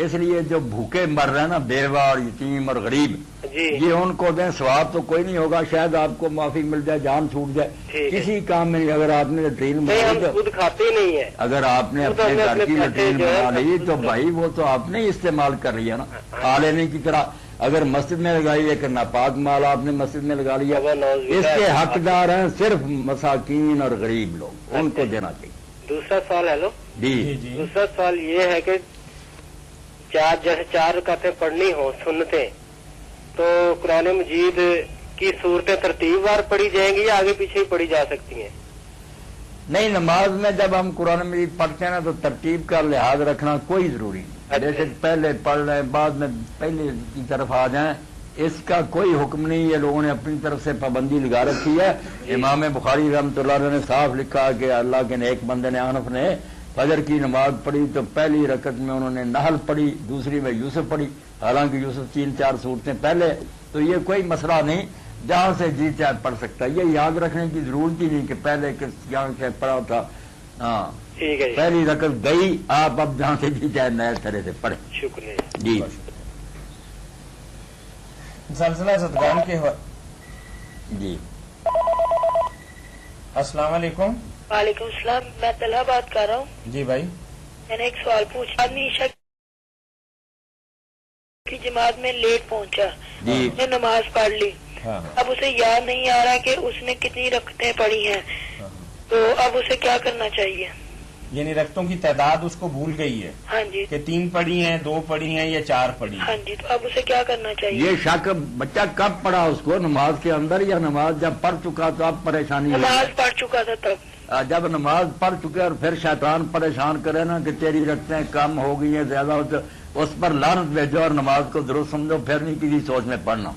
اس لیے جو بھوکے مر رہے ہیں نا، بیوہ اور یتیم اور غریب، یہ ان کو دیں. ثواب تو کوئی نہیں ہوگا، شاید آپ کو معافی مل جائے، جان چھوٹ جائے. کسی کام میں نہیں. اگر آپ نے لیٹرین بنائی، خود کھاتے نہیں ہے. اگر آپ نے اپنے گھر کی لیٹرین بنا لی تو بھائی وہ تو آپ نے استعمال کر لیا نا، کھا لینے کی طرح. اگر مسجد میں لگائی ایک ناپاک مال آپ نے مسجد میں لگا لیا، اس کے حقدار ہیں صرف مساکین اور غریب لوگ، ان کو دینا چاہیے. دوسرا سوال ہے جی دوسرا سوال یہ ہے کہ جیسے 4 رکعتیں پڑھنی ہو سنتیں، تو قرآن مجید کی صورتیں ترتیب وار پڑھی جائیں گی یا آگے پیچھے ہی پڑھی جا سکتی ہیں؟ نہیں، نماز میں جب ہم قرآن مجید پڑھتے ہیں نا تو ترتیب کا لحاظ رکھنا کوئی ضروری نہیں. جیسے پہلے پڑھ رہے ہیں بعد میں پہلے کی طرف آ جائیں، اس کا کوئی حکم نہیں. یہ لوگوں نے اپنی طرف سے پابندی لگا رکھی ہے. امام بخاری رحمۃ اللہ علیہ نے صاف لکھا کہ اللہ کے نیک بندے نے انف نے فجر کی نماز پڑھی تو پہلی رکعت میں انہوں نے نحل پڑھی، دوسری میں یوسف پڑھی. حالانکہ یوسف 3-4 صورتیں پہلے. تو یہ کوئی مسئلہ نہیں، جہاں سے جی چاہے پڑھ سکتا ہے. یہ یاد رکھنے کی ضرورت ہی نہیں کہ پہلے کس جہاں سے پڑھا تھا. ہاں پہلی رکعت گئی، آپ اب جہاں سے جی چاہے نئے طرح سے پڑھیں. شکریہ جی. زلزلہ زدگان کے جی السلام علیکم. وعلیکم السلام. میں طلحہ بات کر رہا ہوں. جی بھائی. میں نے ایک سوال پوچھا. آدمی عشاء کی جماعت میں لیٹ پہنچا، جی نے نماز پڑھ لی، ہاں اب اسے یاد نہیں آ رہا کہ اس نے کتنی رکعتیں پڑھی ہیں، تو اب اسے کیا کرنا چاہیے؟ یعنی رکعتوں کی تعداد اس کو بھول گئی ہے ہاں جی. کہ 3 پڑھی ہیں، 2 پڑھی ہیں یا 4 پڑھی ہیں. ہاں جی. تو اب اسے کیا کرنا چاہیے؟ یہ شک بچہ کب پڑھا اس کو، نماز کے اندر یا نماز جب پڑھ چکا تو اب پریشانی ہوئی؟ نماز پڑھ چکا تھا تب. جب نماز پڑھ چکے اور پھر شیطان پریشان کرے نا کہ تیری رکعتیں کم ہو گئی ہیں، زیادہ ہو، تو اس پر لعنت بھیجو اور نماز کو درست سمجھو. پھر نہیں کسی سوچ میں پڑھنا،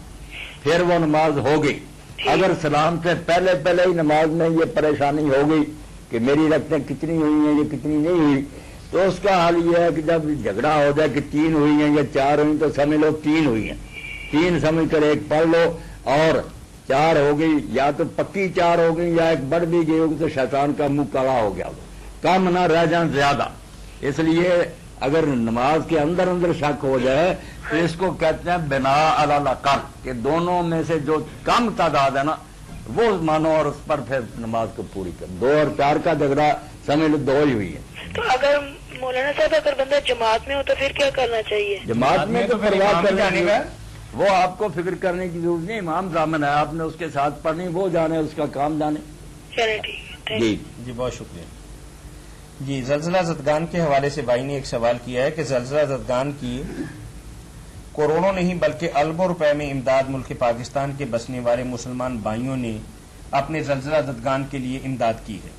پھر وہ نماز ہو گئی. اگر سلام سے پہلے ہی نماز میں یہ پریشانی ہو گئی کہ میری رکعتیں کتنی ہوئی ہیں یا کتنی نہیں ہوئی، تو اس کا حال یہ ہے کہ جب جھگڑا ہو جائے کہ 3 ہوئی ہیں یا 4 ہوئی تو سمجھ لو 3 ہوئی ہیں. 3 سمجھ کر ایک پڑھ لو، اور 4 ہو گئی یا تو پکی 4 ہو گئی یا ایک بڑھ بھی گئی ہوگی تو شیطان کا منہ کالا ہو گیا، کم نہ رہ جائیں زیادہ. اس لیے اگر نماز کے اندر شک ہو جائے تو اس کو کہتے ہیں بنا علی الاقل، کہ دونوں میں سے جو کم تعداد ہے نا وہ مانو اور اس پر پھر نماز کو پوری کر. 2 اور 4 کا جھگڑا سمجھ لو 2 ہی ہوئی ہے. تو اگر مولانا صاحب اگر بندہ جماعت میں ہو تو پھر کیا کرنا چاہیے؟ جماعت میں تو پھر پرواہ امام کرنے جانے کی، کا وہ آپ کو فکر کرنے کی ضرورت نہیں. امام ضامن ہے، آپ نے اس کے ساتھ پڑھنی، وہ جانے، اس کا کام جانے. چلے ٹھیک ہے. جی بہت شکریہ. جی زلزلہ زدگان کے حوالے سے بھائی نے ایک سوال کیا ہے کہ زلزلہ زدگان کی کروڑوں نہیں بلکہ اربوں روپے میں امداد ملک پاکستان کے بسنے والے مسلمان بھائیوں نے اپنے زلزلہ زدگان کے لیے امداد کی ہے،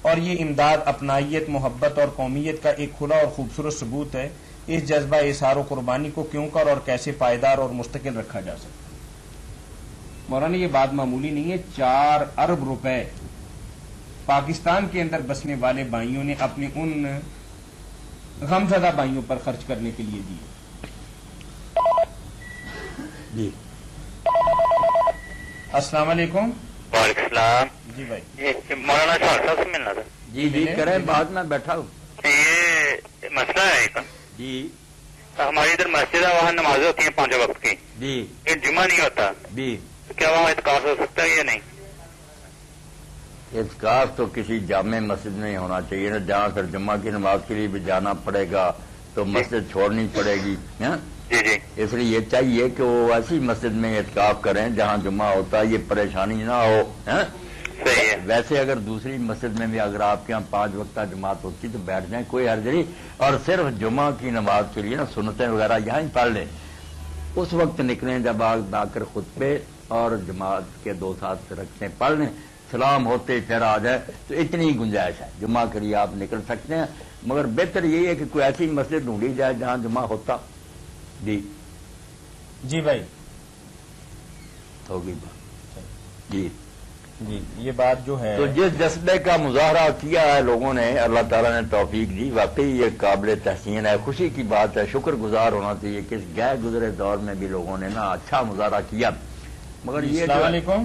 اور یہ امداد اپنائیت، محبت اور قومیت کا ایک کھلا اور خوبصورت ثبوت ہے. اس جذبہ اظہار و قربانی کو کیوں کر اور کیسے پائیدار اور مستقل رکھا جا سکتا ہے؟ مولانا یہ بات معمولی نہیں ہے. 4 ارب روپے پاکستان کے اندر بسنے والے بھائیوں نے اپنے ان غمزدہ بھائیوں پر خرچ کرنے کے لیے دیے. جی السلام علیکم. وعلیکم السلام. جی بھائی. مولانا شاہ صاحب سے ملنا تھا. جی کریں، بعد میں بیٹھا ہوں. یہ مسئلہ ہے ایک. جی ہماری ادھر مسجد ہے، وہاں نمازیں ہوتی ہیں 5 وقت کی، جی ایک جمعہ نہیں ہوتا، جی تو کیا وہاں اعتکاف ہو سکتا ہے یا نہیں؟ اعتکاف تو کسی جامع مسجد میں ہی ہونا چاہیے نا، جہاں پھر جمعہ کی نماز کے لیے بھی جانا پڑے گا تو مسجد چھوڑنی پڑے گی. جی جی. اس لیے یہ چاہیے کہ وہ ایسی مسجد میں اعتکاف کریں جہاں جمعہ ہوتا ہے، یہ پریشانی نہ ہو. صحیح ہے. ویسے اگر دوسری مسجد میں بھی اگر آپ کے یہاں 5 وقتہ جماعت ہوتی تو بیٹھ جائیں، کوئی حرج نہیں. اور صرف جمعہ کی نماز کے لیے نا سنتیں وغیرہ یہاں ہی پڑھ لیں. اس وقت نکلیں جب آ کر خطبے اور جماعت کے 2 ساتھ رکھتے ہیں پڑھ لیں، سلام ہوتے ہی پھر آ جائے، تو اتنی ہی گنجائش ہے. جمعہ کے لیے آپ نکل سکتے ہیں، مگر بہتر یہی ہے کہ کوئی ایسی مسجد ڈھونڈی جائے جہاں جمعہ ہوتا. جی بھائی ہوگی بات. جی یہ بات جو ہے تو جس جذبے کا مظاہرہ کیا ہے لوگوں نے، اللہ تعالیٰ نے توفیق دی، واقعی یہ قابل تحسین ہے، خوشی کی بات ہے، شکر گزار ہونا چاہیے کہ اس گئے گزرے دور میں بھی لوگوں نے نا اچھا مظاہرہ کیا. مگر یہ السلام علیکم.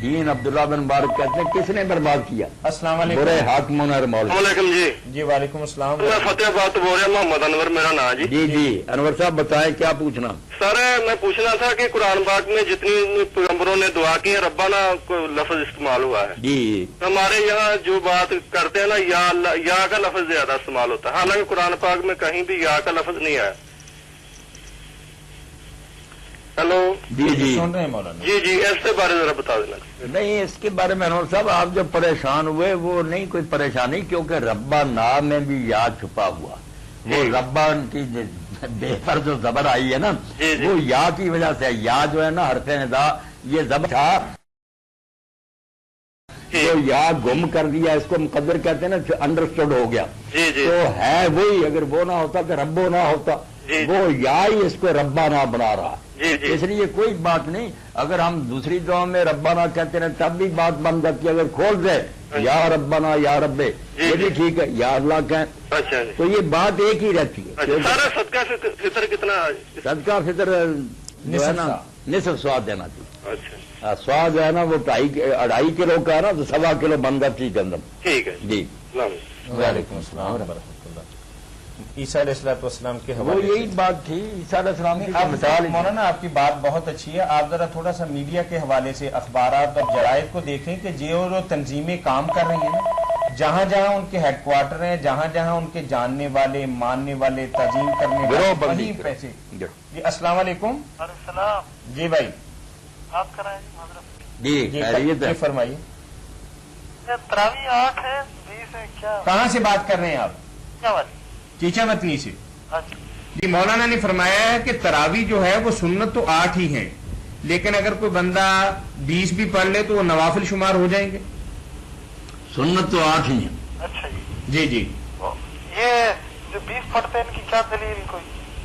دین عبداللہ بن مبارک کہتے ہیں کس نے برباد کیا؟ السلام علیکم. برے حاکموں نے مولوی. علیکم جی. جی وعلیکم السلام. میں فتح آباد بول رہا ہوں, محمد انور میرا نام جی. جی جی انور صاحب بتائیں کیا پوچھنا؟ سر میں پوچھنا تھا کہ قرآن پاک میں جتنی پیغمبروں نے دعا کی ہے ربنا کو لفظ استعمال ہوا ہے. جی ہمارے یہاں جو بات کرتے ہیں نا یا اللہ, یا کا لفظ زیادہ استعمال ہوتا ہے, حالانکہ قرآن پاک میں کہیں بھی یا کا لفظ نہیں آیا. ہیلو. جی جی سن رہے ہیں مولانا. جی جی اس کے بارے ذرا بتا دینا. نہیں, اس کے بارے میں انور صاحب آپ جو پریشان ہوئے وہ نہیں کوئی پریشانی, کیونکہ ربا نام میں بھی یا چھپا ہوا. وہ ربا کی بے پر جو زبر آئی ہے نا وہ یا کی وجہ سے, یا جو ہے نا حرف ندا یہ زبر تھا تو یا گم کر دیا, اس کو مقدر کہتے ہیں نا, انڈرسٹوڈ ہو گیا. تو ہے وہی, اگر وہ نہ ہوتا تو ربو نہ ہوتا, وہ یا ہی اس کو ربا نہ بنا رہا. اس لیے کوئی بات نہیں, اگر ہم دوسری دعا میں ربنا کہتے ہیں تب بھی بات بن جاتی ہے. اگر کھول دے یا ربنا یا ربے یہ بھی ٹھیک ہے, یا اللہ کہیں تو یہ بات ایک ہی رہتی ہے. صدقہ فطر کتنا؟ صدقہ فطر جو ہے نا نصف سواد دینا چاہیے. سواد جو ہے نا وہ 2.5 کلو کا ہے نا, تو 1.25 کلو بن جاتی ہے گندم. ٹھیک ہے جی. وعلیکم السلام ورحمۃ اللہ. عیسیٰ علیہ السلام کے وہ حوالے یہی بات تھی عیسیٰ علیہ السلام کی. آپ مثال مولانا آپ کی بات بہت اچھی ہے. آپ ذرا تھوڑا سا میڈیا کے حوالے سے اخبارات اور جرائد کو دیکھیں کہ جو تنظیمیں کام کر رہی ہیں نا, جہاں جہاں ان کے ہیڈ کوارٹر ہیں, جہاں جہاں ان کے جاننے والے ماننے والے تعظیم کرنے والے وہیں پیسے. جی السلام علیکم. السلام. جی بھائی بات کر رہے ہیں جی فرمائیے. تراوی 8 ہے 20 ہے کیا؟ کہاں سے بات کر رہے ہیں آپ؟ کیا والی؟ چیچا متنی سے. جی مولانا نے فرمایا ہے کہ تراوی جو ہے وہ سنت تو 8 ہی ہیں, لیکن اگر کوئی بندہ 20 بھی پڑھ لے تو وہ نوافل شمار ہو جائیں گے. سنت تو 8 ہی ہیں. اچھا جی جی. یہ جو 20 پڑھتے ہیں ان کی کیا دلیل کوئی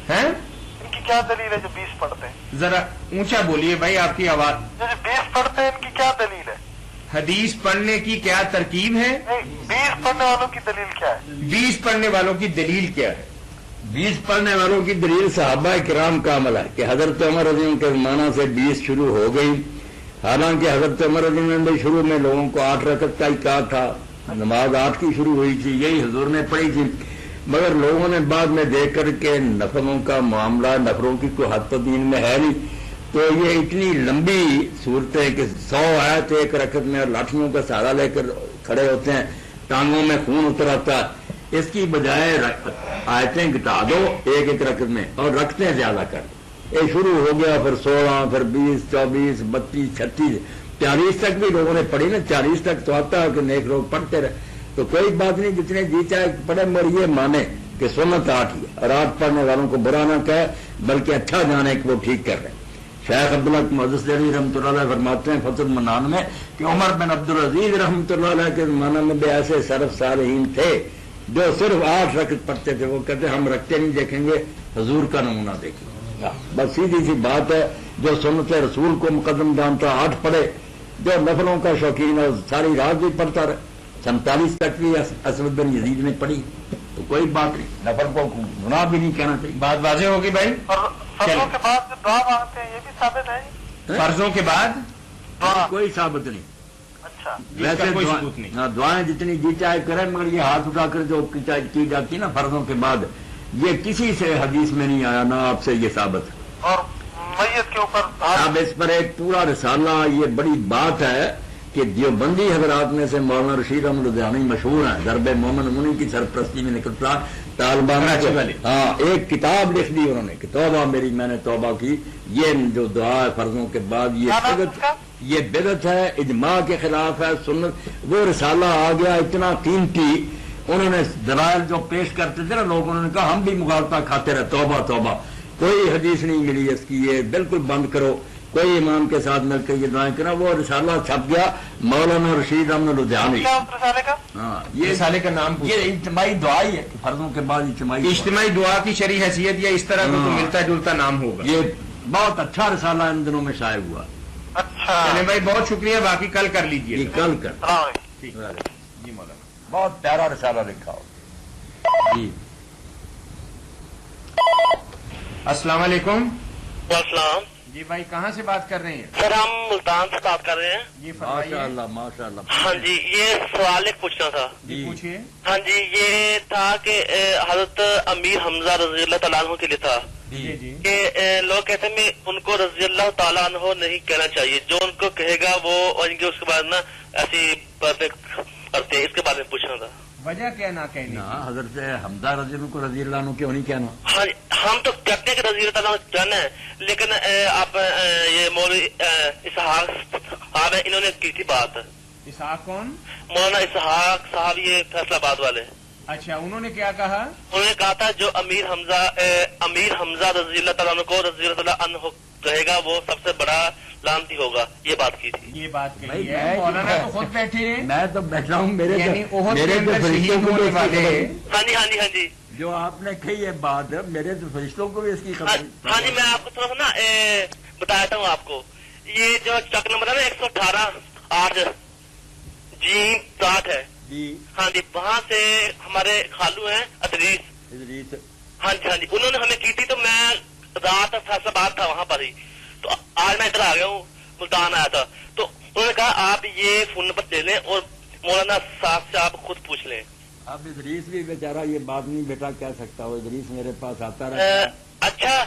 ہیں؟ ان کی کیا دلیل ہے جو 20 پڑھتے ہیں؟ ذرا اونچا بولیے بھائی, آپ کی آواز. جو 20 پڑھتے ہیں ان کی کیا دلیل ہے؟ حدیث پڑھنے کی کیا ترکیب ہے؟ نہیں, 20 پڑھنے والوں کی دلیل کیا ہے؟ 20 پڑھنے والوں کی دلیل کیا ہے؟ 20 پڑھنے والوں کی دلیل صحابہ کرام کا عمل ہے کہ حضرت عمر رضی اللہ کے زمانہ سے 20 شروع ہو گئی. حالانکہ حضرت عمر رضی اللہ نے شروع میں لوگوں کو 8 رکعت کا ہی کہا تھا, نماز 8 کی شروع ہوئی تھی, یہی حضور نے پڑھی تھی. مگر لوگوں نے بعد میں دیکھ کر کے نفلوں کا معاملہ, نفروں کی کوئی حد تو دین میں ہے نہیں, تو یہ اتنی لمبی صورتیں کہ 100 آیت ایک رکعت میں, اور لاٹھیوں کا سہارا لے کر کھڑے ہوتے ہیں, ٹانگوں میں خون اتر آتا ہے. اس کی بجائے آیتیں گھٹا دو ایک ایک رکعت میں اور رکھتے زیادہ کر. یہ شروع ہو گیا, پھر 16, پھر 20, 24, 32, 36, 40 تک بھی لوگوں نے پڑھی نا. 40 تک تو آتا ہے کہ نیک لوگ پڑھتے رہے, تو کوئی بات نہیں, جتنے جی چاہے پڑھے, مگر یہ مانے کہ سنت 8 ہی ہے, اور 8 پڑھنے والوں کو برا نہ کہے بلکہ اچھا جانے کہ وہ ٹھیک کر رہے ہیں. شیخ عبداللہ محدث دہلوی رحمۃ اللہ علیہ فرماتے ہیں فتح المنان میں کہ عمر بن عبدالعزیز رحمۃ اللہ علیہ کے زمانہ میں بھی ایسے سلف صالحین تھے جو صرف 8 رکعت پڑھتے تھے. وہ کہتے ہم رکھتے نہیں دیکھیں گے, حضور کا نمونہ دیکھیں. بس سیدھی سی بات ہے, جو سنت رسول کو مقدم جانتا 8 پڑھے, جو نفلوں کا شوقین ہے ساری رات بھی پڑھتا رہے. 47 تک بھی اسود بن یزید نے پڑھی, تو کوئی بات نہیں, نفل کو گناہ بھی نہیں کہنا چاہیے. بات واضح ہوگی بھائی. فرضوں کے بعد جو دعا مانگتے ہیں یہ بھی ثابت ہے؟ فرضوں کے بعد کوئی ثابت نہیں. اچھا, ویسے کوئی ثبوت نہیں. دعائیں جتنی جی چاہے کریں, مگر یہ ہاتھ اٹھا کر جو کی جاتی ہے نا فرضوں کے بعد, یہ کسی سے حدیث میں نہیں آیا, نہ آپ سے یہ ثابت ہے. اور میت کے اوپر اب اس پر ایک پورا رسالہ, یہ بڑی بات ہے کہ دیوبندی حضرات میں سے مولانا رشید احمد لدھیانوی مشہور ہیں, درب مومن منی کی سرپرستی میں نکلتا طالبان. ہاں, ایک کتاب لکھ دی انہوں نے کہ توبہ میری, میں نے توبہ کی. یہ جو دعا ہے فرضوں کے بعد یہ بدعت ہے, اجماع کے خلاف ہے, سنت. وہ رسالہ آ گیا اتنا قیمتی, انہوں نے دلائل جو پیش کرتے تھے نا لوگ, انہوں نے کہا ہم بھی مغالطہ کھاتے رہے, توبہ توبہ, کوئی حدیث نہیں ملی اس کی, یہ بالکل بند کرو, کوئی امام کے ساتھ مل کر یہ دعائیں کرنا. وہ رسالہ چھپ گیا مولانا رشید احمد لدھیانوی. ہاں, یہ رسالے کا نام یہ اجتماعی دعا ہی ہے, فرضوں کے بعد اجتماعی دعا کی شرعی حیثیت یا اس طرح کا کوئی ملتا جلتا نام ہوگا. یہ بہت اچھا رسالہ ان دنوں میں شائع ہوا. اچھا چلے بھائی, بہت شکریہ, باقی کل کر لیجیے. کل کر جی مولانا, بہت پیارا رسالہ لکھا ہو. جی السلام علیکم. السلام. جی بھائی کہاں سے بات کر رہے ہیں؟ سر ہم ملتان سے بات کر رہے ہیں. جی ماشاء فرمائیے. اللہ ماشاء اللہ. ہاں جی یہ سوال ایک پوچھنا تھا. جی پوچھیے. ہاں جی یہ تھا کہ حضرت امیر حمزہ رضی اللہ تعالیٰ عنہ کے لیے تھا جی جی کہ لوگ کہتے ہیں ان کو رضی اللہ تعالیٰ عنہ نہیں کہنا چاہیے, جو ان کو کہے گا وہ ان کے اس کے بعد نا ایسی باتیں کرتے ہیں, اس کے بارے میں پوچھنا تھا. وجہ کیا نہ کہنے کی؟ حضرت حمزہ رضی اللہ کو رضی اللہ عنہ کیوں نہیں کہنا؟ ہاں ہم تو کہتے ہیں کہ رضی اللہ تعالیٰ عنہ جانا ہے, لیکن آپ یہ مولوی اسحاق صاحب ہیں, انہوں نے کی تھی بات. اسحاق کون؟ مولانا اسحاق صاحب یہ فیصلہ آباد والے. اچھا انہوں نے کیا کہا؟ انہوں نے کہا تھا جو امیر حمزہ رضی اللہ تعالیٰ عنہ کو رضی اللہ تعالیٰ عنہ کہے گا وہ سب سے بڑا لعنتی ہوگا, یہ بات کی تھی. یہ بات کہی بھائی ہے مولانا تو خود بیٹھے ہیں, میں تو بیٹھا ہوں, یعنی احد کے اندر شہید ہونے والے. ہاں جی ہاں جی ہاں جی جو آپ نے کہی ہے بات, میرے تو فرشتوں کو بھی اس کی خبر. ہاں جی میں آپ کو تھوڑا سا نا بتاتا ہوں آپ کو. یہ جو چک نمبر ہے نا 118 جی 60 ہے. جی ہاں جی وہاں سے ہمارے خالو ہیں ادریس. ادریس. ہاں جی انہوں نے ہمیں کی تھی, تو میں رات فیصلہ باد تھا وہاں پر ہی, تو آج میں ادھر آ گیا ہوں, ملتان آیا تھا, تو انہوں نے کہا آپ یہ فون نمبر دے لیں اور مولانا صاحب سے آپ خود پوچھ لیں. اب ادریس بھی بیچارہ یہ بات نہیں بیٹا کہہ سکتا, وہ ادریس میرے پاس آتا رہتا ہے. اچھا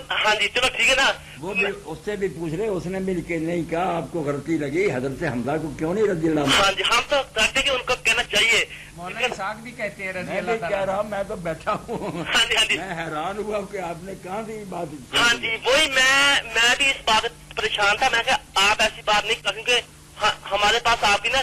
ہاں جی چلو ٹھیک ہے نا. وہ بھی اس سے بھی پوچھ رہے, اس نے بھی نہیں کہا آپ کو غلطی لگی, حضرت حمزہ کو کیوں نہیں رضی اللہ عنہ. ہاں جی ہم تو کہتے ہیں کہ ان کو کہنا چاہیے. مولانا اسحاق بھی کہتے ہیں رضی میں اللہ بھی کہہ تعالیٰ. رہا ہوں, میں تو بیٹھا ہوں, ہاں جی ہاں جی میں حیران ہوا کہ آپ نے کہاں سے یہ بات. ہاں جی وہی میں بھی اس بات پریشان تھا. میں کہ آپ ایسی بات نہیں, کیونکہ ہمارے پاس آپ کی نا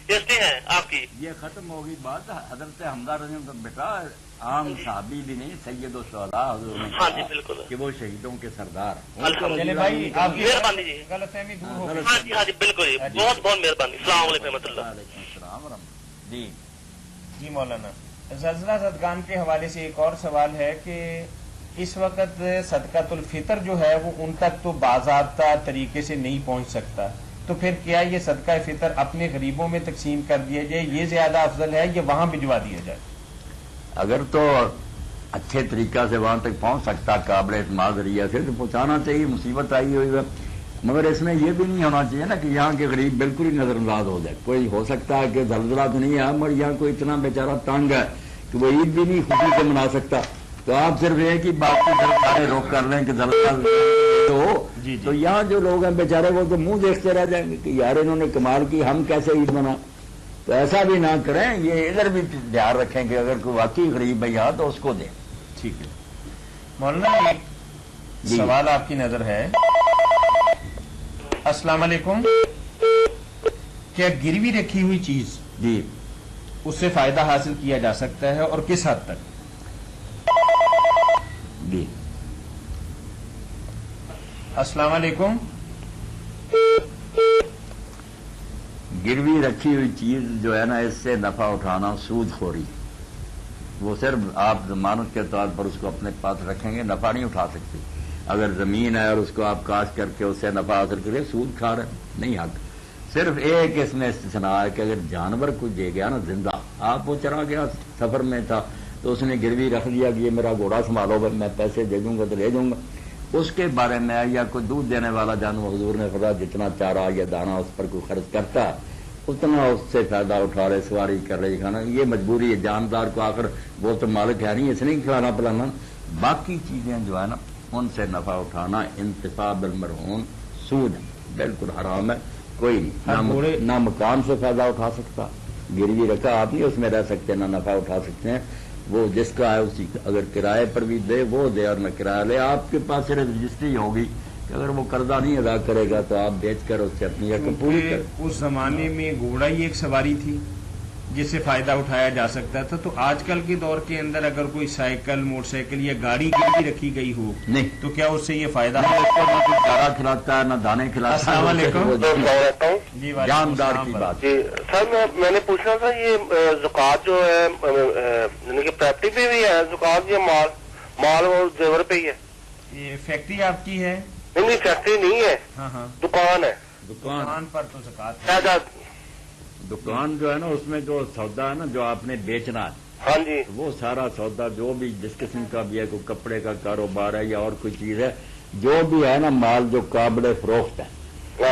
رشتے ہیں آپ کی. یہ ختم ہوگی بات. حضرت حمزہ رضی اللہ عنہ بیٹا عام صحابی بھی نہیں, سید الشہداء حضور نے ہاں جی کہا بالکل کہ وہ شہیدوں کے سردار. چلے بھائی آپ کی مہربانی جی. غلط فہمی دور ہو گئی. ہاں جی ہاں جی بالکل جی, بہت بہت مہربانی. السلام علیکم و رحمۃ اللہ. وعلیکم السلام ورحمۃ. جی جی مولانا زلزلہ زدگان کے حوالے سے ایک اور سوال ہے کہ اس وقت صدقۃ الفطر جو ہے وہ ان تک تو باضابطہ طریقے سے نہیں پہنچ سکتا, تو پھر کیا یہ صدقہ فطر اپنے غریبوں میں تقسیم کر دیا جائے, یہ زیادہ افضل ہے, یا وہاں بھجوا دیا جائے؟ اگر تو اچھے طریقہ سے وہاں تک پہنچ سکتا قابل اعتماد ذریعہ سے تو پہنچانا چاہیے. مصیبت آئی ہوئی ہے, مگر اس میں یہ بھی نہیں ہونا چاہیے نا کہ یہاں کے غریب بالکل ہی نظر انداز ہو جائے. کوئی ہو سکتا ہے کہ زلزلہ تو نہیں ہے, مگر یہاں کوئی اتنا بیچارہ تنگ ہے کہ وہ عید بھی نہیں خوشی سے منا سکتا, تو آپ صرف ایک ہی بات کی طرف سارے روک کر لیں کہ زلزلہ ہو. تو یہاں جو لوگ ہیں بیچارے وہ تو منہ دیکھتے رہ جائیں گے کہ یار انہوں نے کمال کی, ہم کیسے عید منا. تو ایسا بھی نہ کریں, یہ ادھر بھی دھیان رکھیں کہ اگر کوئی واقعی غریب ہے یہاں تو اس کو دیں. ٹھیک ہے مولانا, ایک سوال آپ کی نظر ہے. السلام علیکم. کیا گروی رکھی ہوئی چیز جی اس سے فائدہ حاصل کیا جا سکتا ہے, اور کس حد تک؟ جی السلام علیکم. گروی رکھی ہوئی چیز جو ہے نا, اس سے نفع اٹھانا سود خوری. وہ صرف آپ ضمانت کے طور پر اس کو اپنے پاس رکھیں گے, نفع نہیں اٹھا سکتے. اگر زمین ہے اور اس کو آپ کاشت کر کے اس سے نفع حاصل کریں, سود کھا رہے نہیں حق. صرف ایک اس میں استثناء ہے کہ اگر جانور کچھ دے گیا نا زندہ, آپ وہ چرا گیا سفر میں تھا تو اس نے گروی رکھ دیا کہ یہ میرا گھوڑا سنبھالو, میں پیسے دے دوں گا تو لے جاؤں گا, اس کے بارے میں یا کوئی دودھ دینے والا جانور حضور نے فرمایا جتنا چارہ یا دانا اس پر کوئی خرچ کرتا ہے اتنا اس سے فائدہ اٹھا رہے, سواری کر رہے, کھانا. یہ مجبوری ہے, جاندار کو آخر وہ تو مالک ہے نہیں, اس نے کھلانا پلانا. باقی چیزیں جو ہے نا ان سے نفع اٹھانا انتفاع بالمرہون سود بالکل حرام ہے. کوئی نہیں, نہ مکان سے فائدہ اٹھا سکتا, گروی رکھا آپ نہیں اس میں رہ سکتے, نہ نفع اٹھا سکتے ہیں. وہ جس کا ہے اسی, اگر کرائے پر بھی دے وہ دے اور نہ کرایہ لے. آپ کے پاس صرف رجسٹری ہوگی کہ اگر وہ قرضہ نہیں ادا کرے گا تو آپ بیچ کر اس سے اپنی رقم پوری کر. اس زمانے میں گھوڑا ہی ایک سواری تھی جس سے فائدہ اٹھایا جا سکتا تھا, تو آج کل کے دور کے اندر اگر کوئی سائیکل, موٹر سائیکل یا گاڑی گروی رکھی گئی ہو نہیں تو کیا اس سے یہ فائدہ نہ اس کو نہ کچھ چارہ کھلاتا ہے نہ دانے کھلاتا ہے. السلام علیکم. جی جاندار کی بات. جی سر میں نے پوچھنا تھا یہ زکوٰۃ جو ہے یعنی کہ پراپرٹی پہ بھی ہے زکوٰۃ, یا مال اور زیور پہ ہی ہے؟ یہ فیکٹری آپ کی ہے؟ نہیں فیکٹری نہیں ہے, ہاں ہاں دکان ہے. دکان پر تو زکوٰۃ ہے. دکان جو ہے نا اس میں جو سودا ہے نا جو آپ نے بیچنا ہے, ہاں جی وہ سارا سودا جو بھی جس قسم کا بھی ہے, کوئی کپڑے کا کاروبار ہے یا اور کوئی چیز ہے, جو بھی ہے نا مال جو قابل فروخت ہے،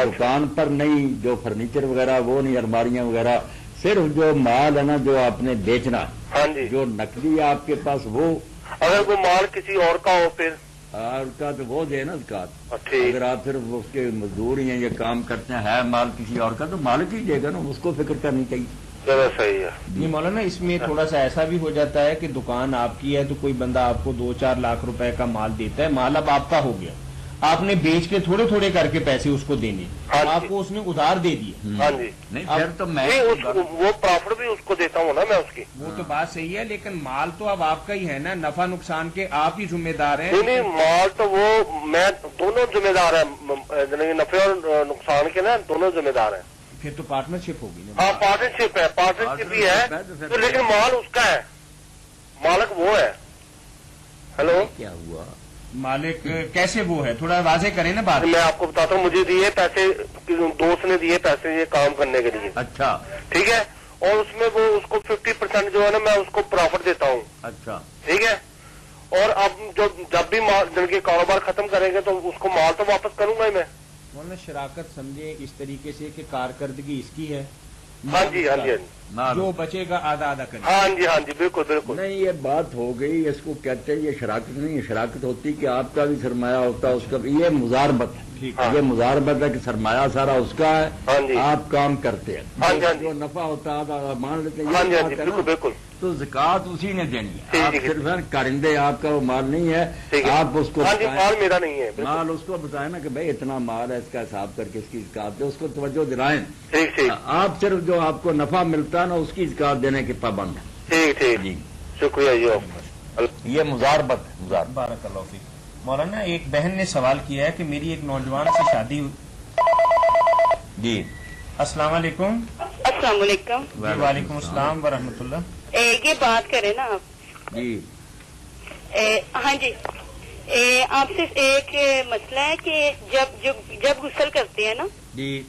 دکان پر نہیں، جو فرنیچر وغیرہ وہ نہیں، الماریاں وغیرہ، صرف جو مال ہے نا جو آپ نے بیچنا ہے، ہاں جی، جو نقدی ہے آپ کے پاس وہ، اگر وہ مال کسی اور کا ہو پھر آپ کا تو وہ دے نا زکات۔ ٹھیک، اگر آپ صرف اس کے مزدور ہیں یا کام کرتے ہیں، ہے مال کسی اور کا تو مالک ہی دے گا نا، اس کو فکر کرنی چاہیے۔ چلو صحیح ہے۔ نہیں مولانا، اس میں تھوڑا سا ایسا بھی ہو جاتا ہے کہ دکان آپ کی ہے تو کوئی بندہ آپ کو 2-4 لاکھ روپے کا مال دیتا ہے، مال اب آپ کا ہو گیا، آپ نے بیچ کے تھوڑے تھوڑے کر کے پیسے اس کو دینے، ہاں جی، آپ کو اس نے ادھار دے دیے۔ ہاں جی، نہیں پھر تو میں وہ پرافٹ بھی اس کو دیتا ہوں نا میں اس کی۔ وہ تو بات صحیح ہے، لیکن مال تو اب آپ کا ہی ہے نا، نفع نقصان کے آپ ہی ذمہ دار ہیں۔ نہیں مال تو وہ میں دونوں ذمہ دار ہیں، نفع اور نقصان کے نا دونوں ذمہ دار ہیں۔ پھر تو پارٹنرشپ ہوگی نا۔ ہاں پارٹنرشپ ہے، پارٹنرشپ بھی ہے تو لیکن مال اس کا ہے، مالک وہ ہے۔ ہیلو، کیا ہوا؟ مالک کیسے وہ ہے، تھوڑا واضح کریں نا بات۔ میں آپ کو بتاتا ہوں، مجھے دیے پیسے، دوست نے دیے پیسے یہ کام کرنے کے لیے، اچھا ٹھیک ہے، اور اس میں وہ اس کو 50% جو ہے نا میں اس کو پرافٹ دیتا ہوں، اچھا ٹھیک ہے، اور اب جب بھی دن کے کاروبار ختم کریں گے تو اس کو مال تو واپس کروں گا ہی میں۔ مولانا شراکت سمجھے اس طریقے سے کہ کارکردگی اس کی ہے، ہاں جی، ہاں جی، ہاں جی، جو بچے گا آدھا آدھا کرے۔ ہاں جی، ہاں جی، بالکل بالکل۔ نہیں یہ بات ہو گئی، اس کو کہتے ہیں یہ شراکت نہیں ہے، شراکت ہوتی کہ آپ کا بھی سرمایہ ہوتا ہے، اس کا بھی، یہ مزاربت ہے، ٹھیک ہے۔ یہ مزاربت ہے کہ سرمایہ سارا اس کا ہے، ہاں جی، آپ کام کرتے ہیں، ہاں جی، ہاں جی، جو نفع ہوتا ہے آدھا مان لیتے ہیں، ہاں جی، یہ ہاں جی، بات ہے بالکل نا۔ بالکل۔ تو زکات اسی نے دینی ہے، ٹھیک آپ ہے، صرف کرندے، آپ کا وہ مال نہیں ہے، ٹھیک ہے، آپ اس کو ہاں جی، بتائیں، مال میرا نہیں ہے، بالکل، مال اس کو بتائیں نا کہ بھائی اتنا مال ہے، اس کا حساب کر کے اس کی زکات دے، اس کو توجہ دلائیں۔ ٹھیک ٹھیک آپ صرف جو آپ کو نفع ملتا ہے نا اس کی زکات دینے کے پابند ہیں۔ ٹھیک ٹھیک، جی شکریہ جی۔ یہ مزاربت ہے، مزاربت۔ بارک اللہ فیک۔ مولانا ایک بہن نے سوال کیا ہے کہ میری ایک نوجوان سے شادی ہوئی۔ جی السلام علیکم۔ السلام علیکم۔ جی وعلیکم السلام ورحمۃ اللہ۔ یہ بات کریں نا آپ، جی ہاں جی، آپ سے ایک مسئلہ ہے کہ جب غسل کرتے ہیں نا جی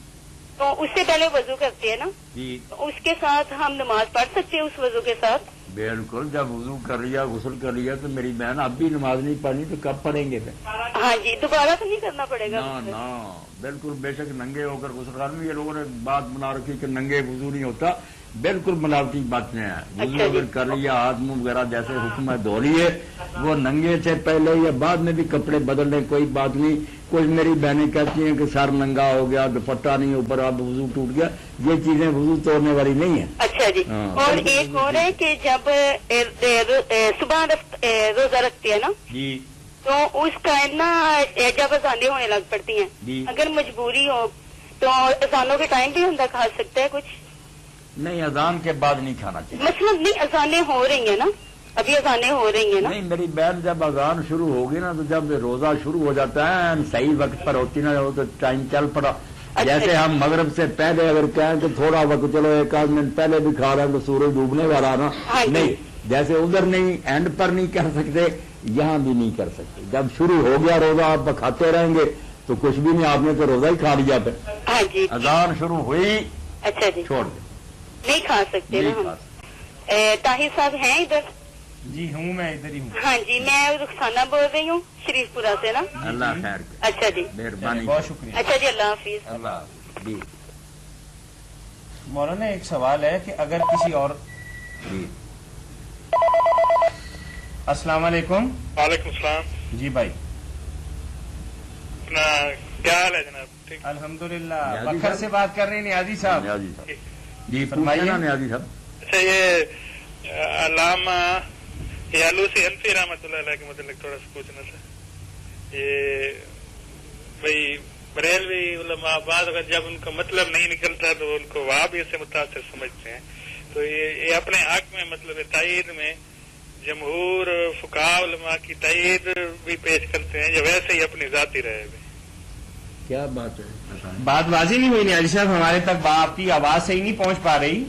تو اس سے پہلے وضو کرتے ہیں نا، جی تو اس کے ساتھ ہم نماز پڑھ سکتے ہیں اس وضو کے ساتھ؟ بالکل، جب وضو کر لیا، غسل کر لیا تو میری بہن اب بھی نماز نہیں پڑھنی تو کب پڑھیں گے پھر؟ ہاں جی، دوبارہ تو نہیں کرنا پڑے گا؟ نہ نہ، بالکل بے شک ننگے ہو کر غسل کرنا، یہ لوگوں نے بات بنا رکھی کہ ننگے وضو نہیں ہوتا، بالکل ملاوٹی باتیں ہیں۔ وضو اگر کر لیا، ہاتھ منہ وغیرہ جیسے حکم ہے دھو لیے، وہ ننگے سے پہلے یا بعد میں بھی کپڑے بدل لیں، کوئی بات نہیں۔ کچھ میری بہنیں کہتی ہیں کہ سر ننگا ہو گیا، دوپٹہ نہیں اوپر، اب وضو ٹوٹ گیا، یہ چیزیں وضو توڑنے والی نہیں ہیں۔ اچھا جی، ہاں۔ اور ایک اور ہے کہ جب صبح روزہ رکھتے ہیں نا جی تو اس ٹائم نا جب اذانیں ہونے لگ پڑتی ہیں، جی اگر مجبوری ہو تو اذانوں کے ٹائم بھی اندر کھا سکتا ہے کچھ؟ نہیں، اذان کے بعد نہیں کھانا چاہیے۔ مطلب نہیں، اذانیں ہو رہی ہیں نا، ابھی اذانیں ہو رہی ہیں نا؟ نہیں میری بہن، جب اذان شروع ہوگی نا تو جب روزہ شروع ہو جاتا ہے صحیح وقت پر ہوتی نا ہو تو ٹائم چل پڑا، جیسے ہم مغرب سے پہلے اگر کہیں کہ تھوڑا وقت چلو ایک آدھ منٹ پہلے بھی کھا رہے ہیں تو سورج ڈوبنے والا نا، ہاں جی۔ نہیں، جیسے ادھر نہیں اینڈ پر نہیں کر سکتے، یہاں بھی نہیں کر سکتے۔ جب شروع ہو گیا روزہ آپ کھاتے رہیں گے تو کچھ بھی نہیں، آپ نے تو روزہ ہی کھا لیا پھر۔ ہاں جی، اذان شروع ہوئی اچھا جی، چھوڑ دیں، نہیں کھا سکتے نا نہیں ہم؟ کھا سکتے۔ طاہر صاحب ہیں ادھر؟ جی ہوں، میں ادھر ہی ہوں۔ ہاں جی، میں رخسانہ بول رہی ہوں شریف پورہ سے نا۔ اللہ خیر کرے، اچھا جی، مہربانی بہت شکریہ۔ اچھا جی، اللہ حافظ۔ اللہ جی مولانا ایک سوال ہے کہ اگر کسی اور، جی السلام علیکم۔ وعلیکم السلام، جی بھائی، اپنا کیا حال ہے جناب؟ ٹھیک، الحمدللہ۔ نیازی بکر صاحب؟ سے بات کر رہے ہیں نیازی صاحب؟ نیازی صاحب جی فرمائیے۔ فرمائیے نا نیازی صاحب۔ اچھا، یہ علامہ یالوسی حنفی رحمۃ اللہ علیہ کے متعلق تھوڑا سا پوچھنا تھا۔ یہ بھائی بریلوی علماء بعض اگر جب ان کا مطلب نہیں نکلتا تو ان کو وہابی سے متاثر سمجھتے ہیں، تو یہ اپنے حق میں مطلب تائید میں جمہور فقہاء علماء کی تائید بھی پیش کرتے ہیں یا ویسے ہی اپنی ذاتی رائے میں؟ کیا بات ہے؟ بات واضح نہیں ہوئی نیازی صاحب، ہمارے تک آپ کی آواز صحیح نہیں پہنچ پا رہی۔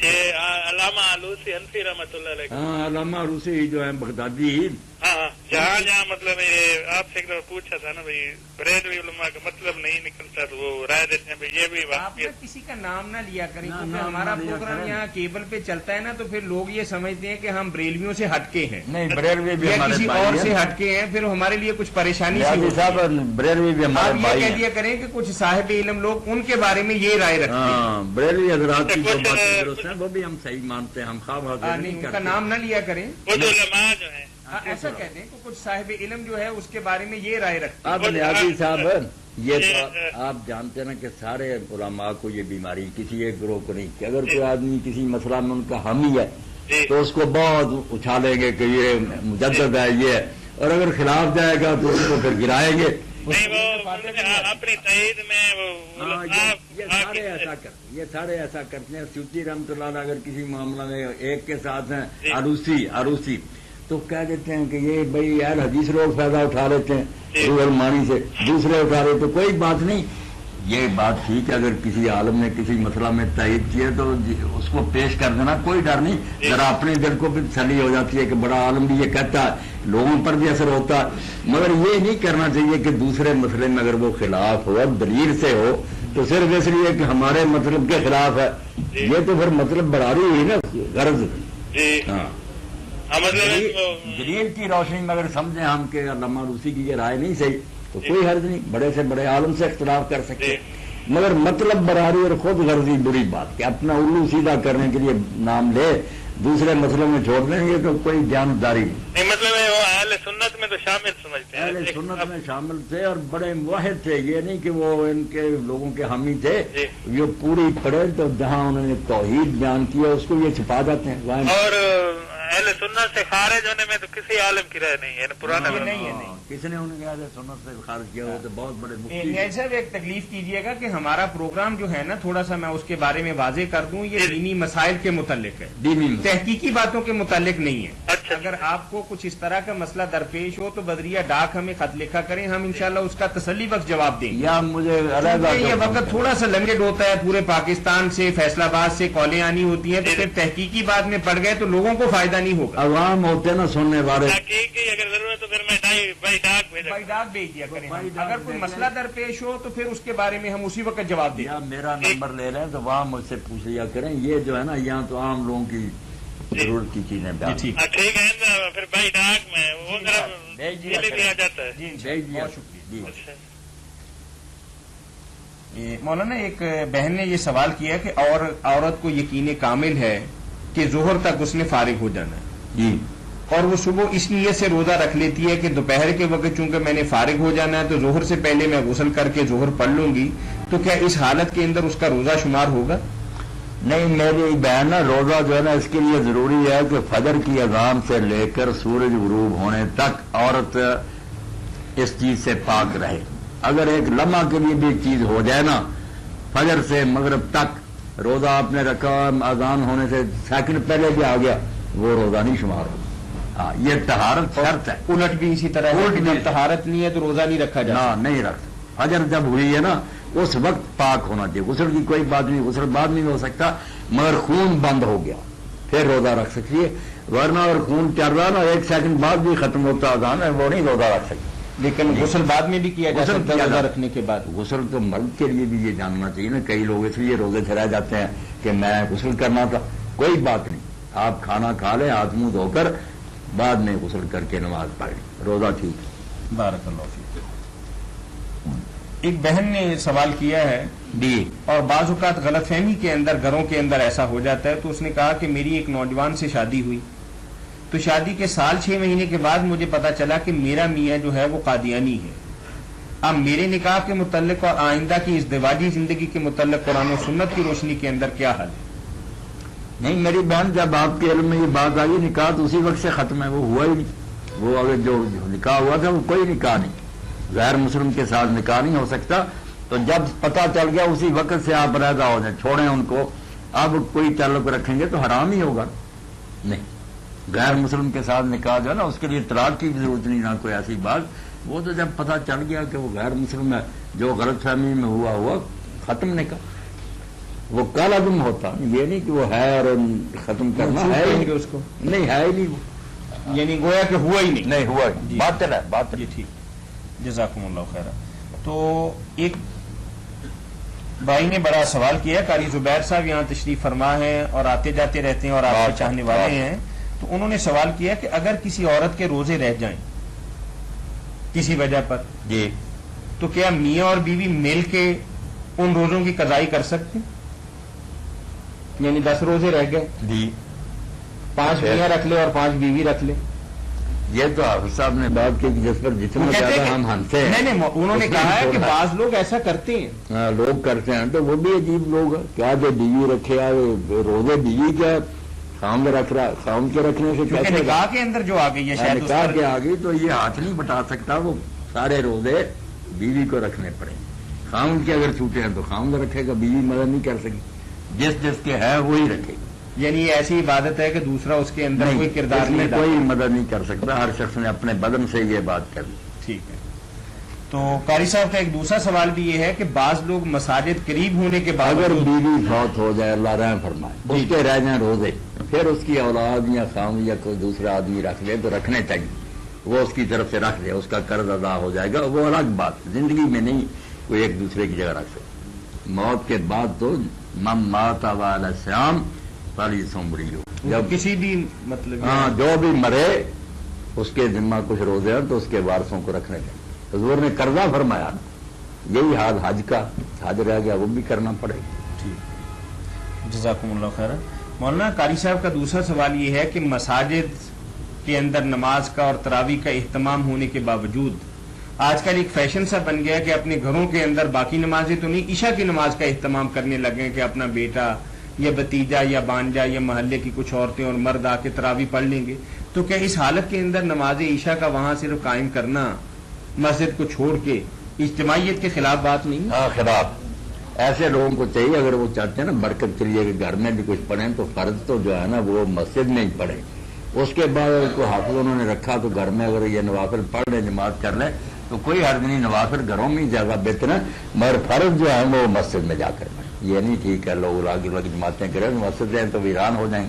یہ علامہ آلوسی حنفی رحمۃ اللہ علیہ، ہاں، علامہ روسی جو ہیں بغدادی، ہاں جہاں جہاں مطلب یہ آپ سے ایک دفعہ پوچھا تھا نا بھائی بریلوی علماء کا مطلب نہیں نکلتا تو وہ رائے دیتے ہیں بھائی یہ بھی آپ نا کسی کا نام نہ لیا کریں کیونکہ ہمارا پروگرام یہاں کیبل پہ چلتا ہے نا تو پھر لوگ یہ سمجھتے ہیں کہ ہم بریلویوں سے ہٹکے ہیں نہیں بریلوی بھی یا ہمارے کسی بھائی اور ہیں۔ سے ہٹکے ہیں پھر ہمارے لیے کچھ پریشانی سی نیازی ہوتی صاحب ہے۔ بریلوی بھی آپ ہمارے یہ بھائی کہہ ہیں۔ دیا کریں کہ کچھ صاحب علم لوگ ان کے بارے میں یہ رائے رکھتے ہیں، ہاں بریلوی حضرات کی جو باتیں درست ہیں وہ بھی ہم صحیح مانتے ہیں، ہم خواب حاضر نہیں نہیں ان کا کرتے۔ نام نہ لیا کریں، وہ جو علماء جو ہیں ایسا کہتے ہیں کہ کچھ صاحب علم جو ہے اس کے بارے میں یہ رائے رکھتے ہیں۔ اب نیازی صاحب یہ تو آپ جانتے ہیں نا کہ سارے علماء کو یہ بیماری کسی ایک گروہ کو نہیں کہ اگر کوئی آدمی کسی مسئلہ میں ان کا حامی ہے تو اس کو بہت اچھالیں گے کہ یہ مجدد ہے یہ ہے، اور اگر خلاف جائے گا تو اس کو پھر گرائیں گے۔ نہیں وہ اپنی تائید میں وہ ہاں، یہ سارے ایسا کرتے یہ سارے ایسا کرتے ہیں۔ سیوطی رحمۃ اللہ علیہ اگر کسی معاملہ میں ایک کے ساتھ ہیں عروسی تو کہہ دیتے ہیں کہ یہ بھائی یار حدیث لوگ فائدہ اٹھا لیتے ہیں روح المانی سے، دوسرے اٹھا رہے تو کوئی بات نہیں۔ یہ بات ٹھیک ہے، اگر کسی عالم نے کسی مسئلہ میں تائید کیا تو اس کو پیش کر دینا، کوئی ڈر نہیں۔ ذرا اپنے دل کو بھی تسلی ہو جاتی ہے کہ بڑا عالم بھی یہ کہتا ہے، لوگوں پر بھی اثر ہوتا ہے، مگر یہ نہیں کرنا چاہیے کہ دوسرے مسئلے میں اگر وہ خلاف ہو دلیل سے ہو تو صرف اس لیے کہ ہمارے مطلب کے خلاف ہے، یہ تو پھر مطلب بڑھاری ہوئی نا غرض۔ ہاں مطلب دلیل کی روشنی میں اگر سمجھیں ہم کہ علامہ روسی کی یہ رائے نہیں صحیح تو کوئی حرج نہیں، بڑے سے بڑے عالم سے اختلاف کر سکتے، مگر مطلب براری اور خود غرضی بری بات کہ اپنا الو سیدھا کرنے کے لیے نام لے دوسرے مسئلوں میں چھوڑ دیں گے تو کوئی جانبداری نہیں مطلب وہ اہل سنت میں تو شامل سمجھتے ہیں، اہل سنت میں شامل تھے اور بڑے موحد تھے، یہ نہیں کہ وہ ان کے لوگوں کے حامی تھے، یہ پوری پڑھے تو جہاں انہوں نے توحید بیان کیا اس کو یہ چھپا جاتے ہیں وہاں۔ اور اہل سنت سے خارج ہونے میں تو کسی عالم کی رائے نہیں ہے پرانا نہیں ہے کس نے انہیں اہل سنت سے خارج کیا وہ تو بہت بڑے مفتی نیاز صاحب ایک تکلیف کیجیے گا کہ ہمارا پروگرام جو ہے نا تھوڑا سا میں اس کے بارے میں واضح کر دوں، یہ دینی مسائل کے متعلق ہے، دینی تحقیقی باتوں کے متعلق نہیں ہے۔ اچھا اگر آپ کو کچھ اس طرح کا مسئلہ درپیش ہو تو بدریہ ڈاک ہمیں خط لکھا کریں، ہم انشاءاللہ اس کا تسلی بخش جواب دیں گے۔ یا مجھے علیحدہ یہ وقت تھوڑا سا لمبیٹ ہوتا ہے، پورے پاکستان سے فیصلہ آباد سے کالیں آنی ہوتی ہیں تو پھر تحقیقی بات میں پڑ گئے تو لوگوں کو فائدہ نہیں ہوگا۔ عوام ہوتے ہیں نا سننے والے، تحقیق اگر ضرورت تو پھر میں بھائی ڈاک بھیجا بھائی ڈاک بھیج دیا کریں، اگر کوئی مسئلہ درپیش ہو تو پھر اس کے بارے میں ہم اسی وقت جواب دیں۔ یا میرا نمبر لے لیں تو وہاں مجھ سے پوچھ لیا کریں، یہ جو ہے نا یہاں تو عام لوگوں کی ضرورت کی چیزیں بیان ٹھیک ٹھیک ہے پھر بھائی ڈاک میں وہ ذرا بھیج بھی آ جاتا ہے۔ جی بھیج دیا۔ بہت شکریہ۔ جی مولانا ایک بہن نے یہ سوال کیا کہ عورت کو یقین کامل ہے کہ ظہر تک اس نے فارغ ہو جانا ہے جی اور وہ صبح اس نیت سے روزہ رکھ لیتی ہے کہ دوپہر کے وقت چونکہ میں نے فارغ ہو جانا ہے تو ظہر سے پہلے میں غسل کر کے ظہر پڑھ لوں گی، تو کیا اس حالت کے اندر اس کا روزہ شمار ہوگا؟ نہیں میری بہن نا روزہ جو ہے نا اس کے لیے ضروری ہے کہ فجر کی اذان سے لے کر سورج غروب ہونے تک عورت اس چیز سے پاک رہے۔ اگر ایک لمحہ کے لیے بھی چیز ہو جائے نا فجر سے مغرب تک روزہ آپ نے رکھا اذان ہونے سے سیکنڈ پہلے بھی آ گیا وہ روزہ نہیں شمار ہوگا۔ ہاں یہ طہارت شرط ہے، الٹ بھی اسی طرح ہے کہ جب طہارت نہیں ہے تو روزہ نہیں رکھا جاتا۔ نہیں رکھ فجر جب ہوئی ہے نا اس وقت پاک ہونا چاہیے، غسل کی کوئی بات نہیں، غسل بعد میں ہو سکتا مگر خون بند ہو گیا پھر روزہ رکھ سکتی ہے، ورنہ اگر خون چل رہا نا ایک سیکنڈ بعد بھی ختم ہوتا اذان ہے وہ نہیں روزہ رکھ سکتی۔ لیکن غسل بعد میں بھی کیا جا غسل سکتا ہے روزہ رکھنے کے بعد؟ غسل تو مرد کے لیے بھی یہ جاننا چاہیے نا، کئی لوگ اس لیے روزے سے رہ جاتے ہیں کہ میں غسل کرنا تھا، کوئی بات نہیں، آپ کھانا کھا لیں ہاتھ منہ دھو کر بعد میں غسل کر کے نماز پڑھ لیں، روزہ ٹھیک۔ بارک اللہ فیک۔ ایک بہن نے سوال کیا ہے جی اور بعض اوقات غلط فہمی کے اندر گھروں کے اندر ایسا ہو جاتا ہے، تو اس نے کہا کہ میری ایک نوجوان سے شادی ہوئی تو شادی کے سال 6 مہینے کے بعد مجھے پتا چلا کہ میرا میاں جو ہے وہ قادیانی ہے۔ اب میرے نکاح کے متعلق اور آئندہ کی ازدواجی زندگی کے متعلق قرآن و سنت کی روشنی کے اندر کیا حل ہے؟ نہیں میری بہن جب آپ کے علم میں یہ بات آئی نکاح تو اسی وقت سے ختم ہے، وہ ہوا ہی نہیں، وہ اگر جو نکاح ہوا تھا وہ کوئی نکاح نہیں، غیر مسلم کے ساتھ نکاح نہیں ہو سکتا، تو جب پتہ چل گیا اسی وقت سے آپ علیحدہ ہو جائیں، چھوڑیں ان کو، اب کوئی تعلق رکھیں گے تو حرام ہی ہوگا۔ نہیں غیر مسلم کے ساتھ نکاح جو ہے نا اس کے لیے طلاق کی بھی ضرورت نہیں، نہ کوئی ایسی بات، وہ تو جب پتہ چل گیا کہ وہ غیر مسلم ہے، جو غلط فہمی میں ہوا ختم نکاح، وہ کالا دم ہوتا، یہ نہیں کہ وہ ہے اور ختم کرنا ہے اس کو نہیں، ہے ہی نہیں وہ۔ یعنی گویا کہ ہوا ہی نہیں. نہیں ہوا جی. باطل ہے باطل. جی ٹھیک. جزاکم اللہ خیر. تو ایک بھائی نے بڑا سوال کیا. قاری زبیر صاحب یہاں تشریف فرما ہے اور آتے جاتے رہتے ہیں اور آپ کے چاہنے والے ہیں. تو انہوں نے سوال کیا کہ اگر کسی عورت کے روزے رہ جائیں کسی وجہ پر, جی تو کیا میاں اور بیوی مل کے ان روزوں کی قضائی کر سکتے ہیں؟ یعنی 10 روزے رہ گئے, جی 5 میاں رکھ لے اور 5 بیوی رکھ لے. یہ تو حافظ صاحب نے بات کی جس پر جتنا وہ کہتے ہیں زیادہ کہ- ہم ہنستے ہیں. نہیں انہوں نے کہا ہے کہ بعض لوگ ایسا کرتے ہیں. ہاں لوگ کرتے ہیں تو وہ بھی عجیب لوگ ہیں. کیا جو بیوی رکھے روزے بیوی کیا خامد رکھ رہا, خامد کے رکھنے سے کیونکہ کیسے نکاح کے اندر جو آ گئی ہے شاید اس نکاح پر- کے آگے تو یہ ہاتھ نہیں بٹا سکتا. وہ سارے روزے بیوی کو رکھنے پڑیں. خامد کے اگر چھوٹے ہیں تو خامد رکھے گا, بیوی مدد نہیں کر سکتی. جس کے ہے وہی رکھے گا. یعنی یہ ایسی عبادت ہے کہ دوسرا اس کے اندر کوئی کردار اس میں نہیں ڈالتا. کوئی مدد نہیں کر سکتا. ہر شخص نے اپنے بدن سے یہ بات کر لی. ٹھیک ہے. تو قاری صاحب کا ایک دوسرا سوال بھی یہ ہے کہ بعض لوگ مساجد قریب ہونے کے اگر باوجود بیوی فوت ہو جائے اللہ رحم فرمائے, اس کے رہ جائیں روزے, پھر اس کی اولاد یا خامد یا کوئی دوسرا آدمی رکھ لے تو رکھنے چاہیے. وہ اس کی طرف سے رکھ لے, اس کا قرض ادا ہو جائے گا. وہ الگ بات, زندگی میں نہیں کوئی ایک دوسرے کی جگہ رکھ سکتے. موت کے بعد تو مم مات والا شام والی سومبری ہو. جب کسی بھی مطلب ہاں جو بھی مرے اس کے ذمہ کچھ روزے ہیں تو اس کے وارثوں کو رکھنے چاہیے. حضور نے قرضہ فرمایا, یہی حال حج کا, حج رہ گیا وہ بھی کرنا پڑے گا. جزاکم اللہ خیر. مولانا قاری صاحب کا دوسرا سوال یہ ہے کہ مساجد کے اندر نماز کا اور تراویح کا اہتمام ہونے کے باوجود آج کل ایک فیشن سا بن گیا کہ اپنے گھروں کے اندر باقی نمازیں تو نہیں, عشاء کی نماز کا اہتمام کرنے لگے کہ اپنا بیٹا یا بتیجا یا بانجا یا محلے کی کچھ عورتیں اور مرد آ کے تراویح پڑھ لیں گے. تو کیا اس حالت کے اندر نماز عشاء کا وہاں صرف قائم کرنا مسجد کو چھوڑ کے اجتماعیت کے خلاف بات نہیں؟ ہاں خلاف. ایسے لوگوں کو چاہیے اگر وہ چاہتے ہیں نا برکت کے لیے کہ گھر میں بھی کچھ پڑھیں تو فرض تو جو ہے نا وہ مسجد میں ہی پڑھیں. اس کے بعد اگر کوئی حافظ انہوں نے رکھا تو گھر میں اگر یہ نوافل پڑھ لیں, نماز کر لیں تو کوئی حرج نہیں. نوافل گھروں میں ہی زیادہ بہتر ہے, مگر فرض جو ہے وہ مسجد میں جا کر پڑھیں. یہ نہیں ٹھیک ہے لوگ آگے لوگ جماعتیں کریں مسجد ہیں تو ویران ہو جائیں.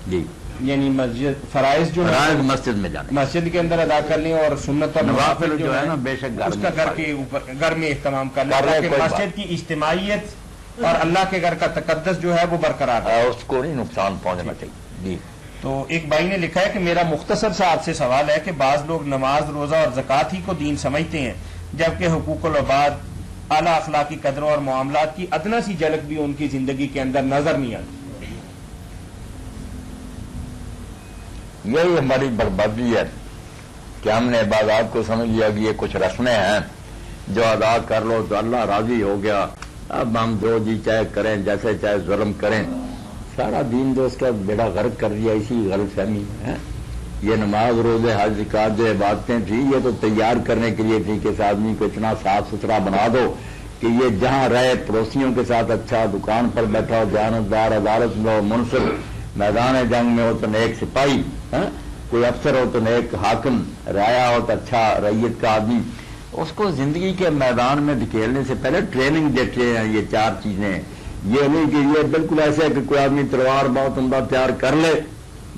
جی یعنی مسجد فرائض جو فرائض مسجد میں جانے, مسجد کے اندر ادا کرنے اور سنت اور نوافل جو ہے نا بے شک اس کا گھر کے اوپر گھر میں اہتمام کرنا تاکہ مسجد کی اجتماعیت اور اللہ کے گھر کا تقدس جو ہے وہ برقرار رہے. اس کو نہیں نقصان پہنچنا چاہیے. جی تو ایک بھائی نے لکھا ہے کہ میرا مختصر سا آپ سے سوال ہے کہ بعض لوگ نماز روزہ اور زکوٰۃ ہی کو دین سمجھتے ہیں جبکہ حقوق العباد اعلیٰ اخلاقی قدروں اور معاملات کی ادنا سی جھلک بھی ان کی زندگی کے اندر نظر نہیں آتی. یہی ہماری بربادی ہے کہ ہم نے عبادات کو سمجھ لیا کہ یہ کچھ رسمیں ہیں جو ادا کر لو تو اللہ راضی ہو گیا. اب ہم جو جی چاہے کریں, جیسے چاہے ظلم کریں. سارا دین جو اس کا بیڑا غرق کر دیا اسی غلط فہمی ہے. یہ نماز روزے حج زکات جو عبادتیں تھیں یہ تو تیار کرنے کے لیے تھی کہ اس آدمی کو اتنا صاف ستھرا بنا دو کہ یہ جہاں رہے پڑوسیوں کے ساتھ اچھا, دکان پر بیٹھا ہو دیانتدار, عدالت میں ہو منصف, میدان جنگ میں ہو تو نیک سپاہی, کوئی افسر ہو تو نیک حاکم, رعایا ہو تو اچھا رعیت کا آدمی. اس کو زندگی کے میدان میں دھکیلنے سے پہلے ٹریننگ دیتے ہیں. یہ 4 چیزیں, یہ نہیں کہ یہ بالکل ایسے ہے کہ کوئی آدمی تلوار بہت عمدہ تیار کر لے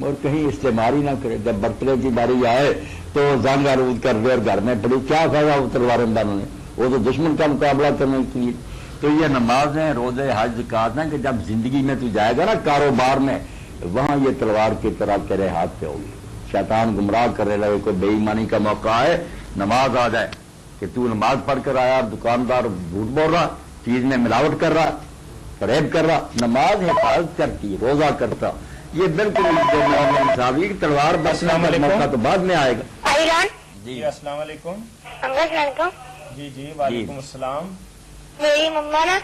اور کہیں استعمال ہی نہ کرے. جب برتلے کی باری آئے تو زنگ آلود کر دے اور گھر میں پڑی, کیا فائدہ وہ تلوار اندازوں نے, وہ تو دشمن کا مقابلہ کرنے کے لیے. تو یہ نمازیں روزے حج زکات ہیں کہ جب زندگی میں تو جائے گا نا کاروبار میں, وہاں یہ تلوار کی طرح تیرے ہاتھ پہ ہوگی. شیطان گمراہ کرنے لگے, کوئی بے ایمانی کا موقع آئے, نماز آ جائے کہ تو نماز پڑھ کر آیا, دکاندار جھوٹ بول رہا, چیز میں ملاوٹ کر رہا, فریب کر رہا. نماز حفاظت کرتی, روزہ کرتا. یہ بالکل تلوار بس موقع تو بعد میں آئے گا. جی السلام علیکم. جی جی وعلیکم السلام. میری مما نا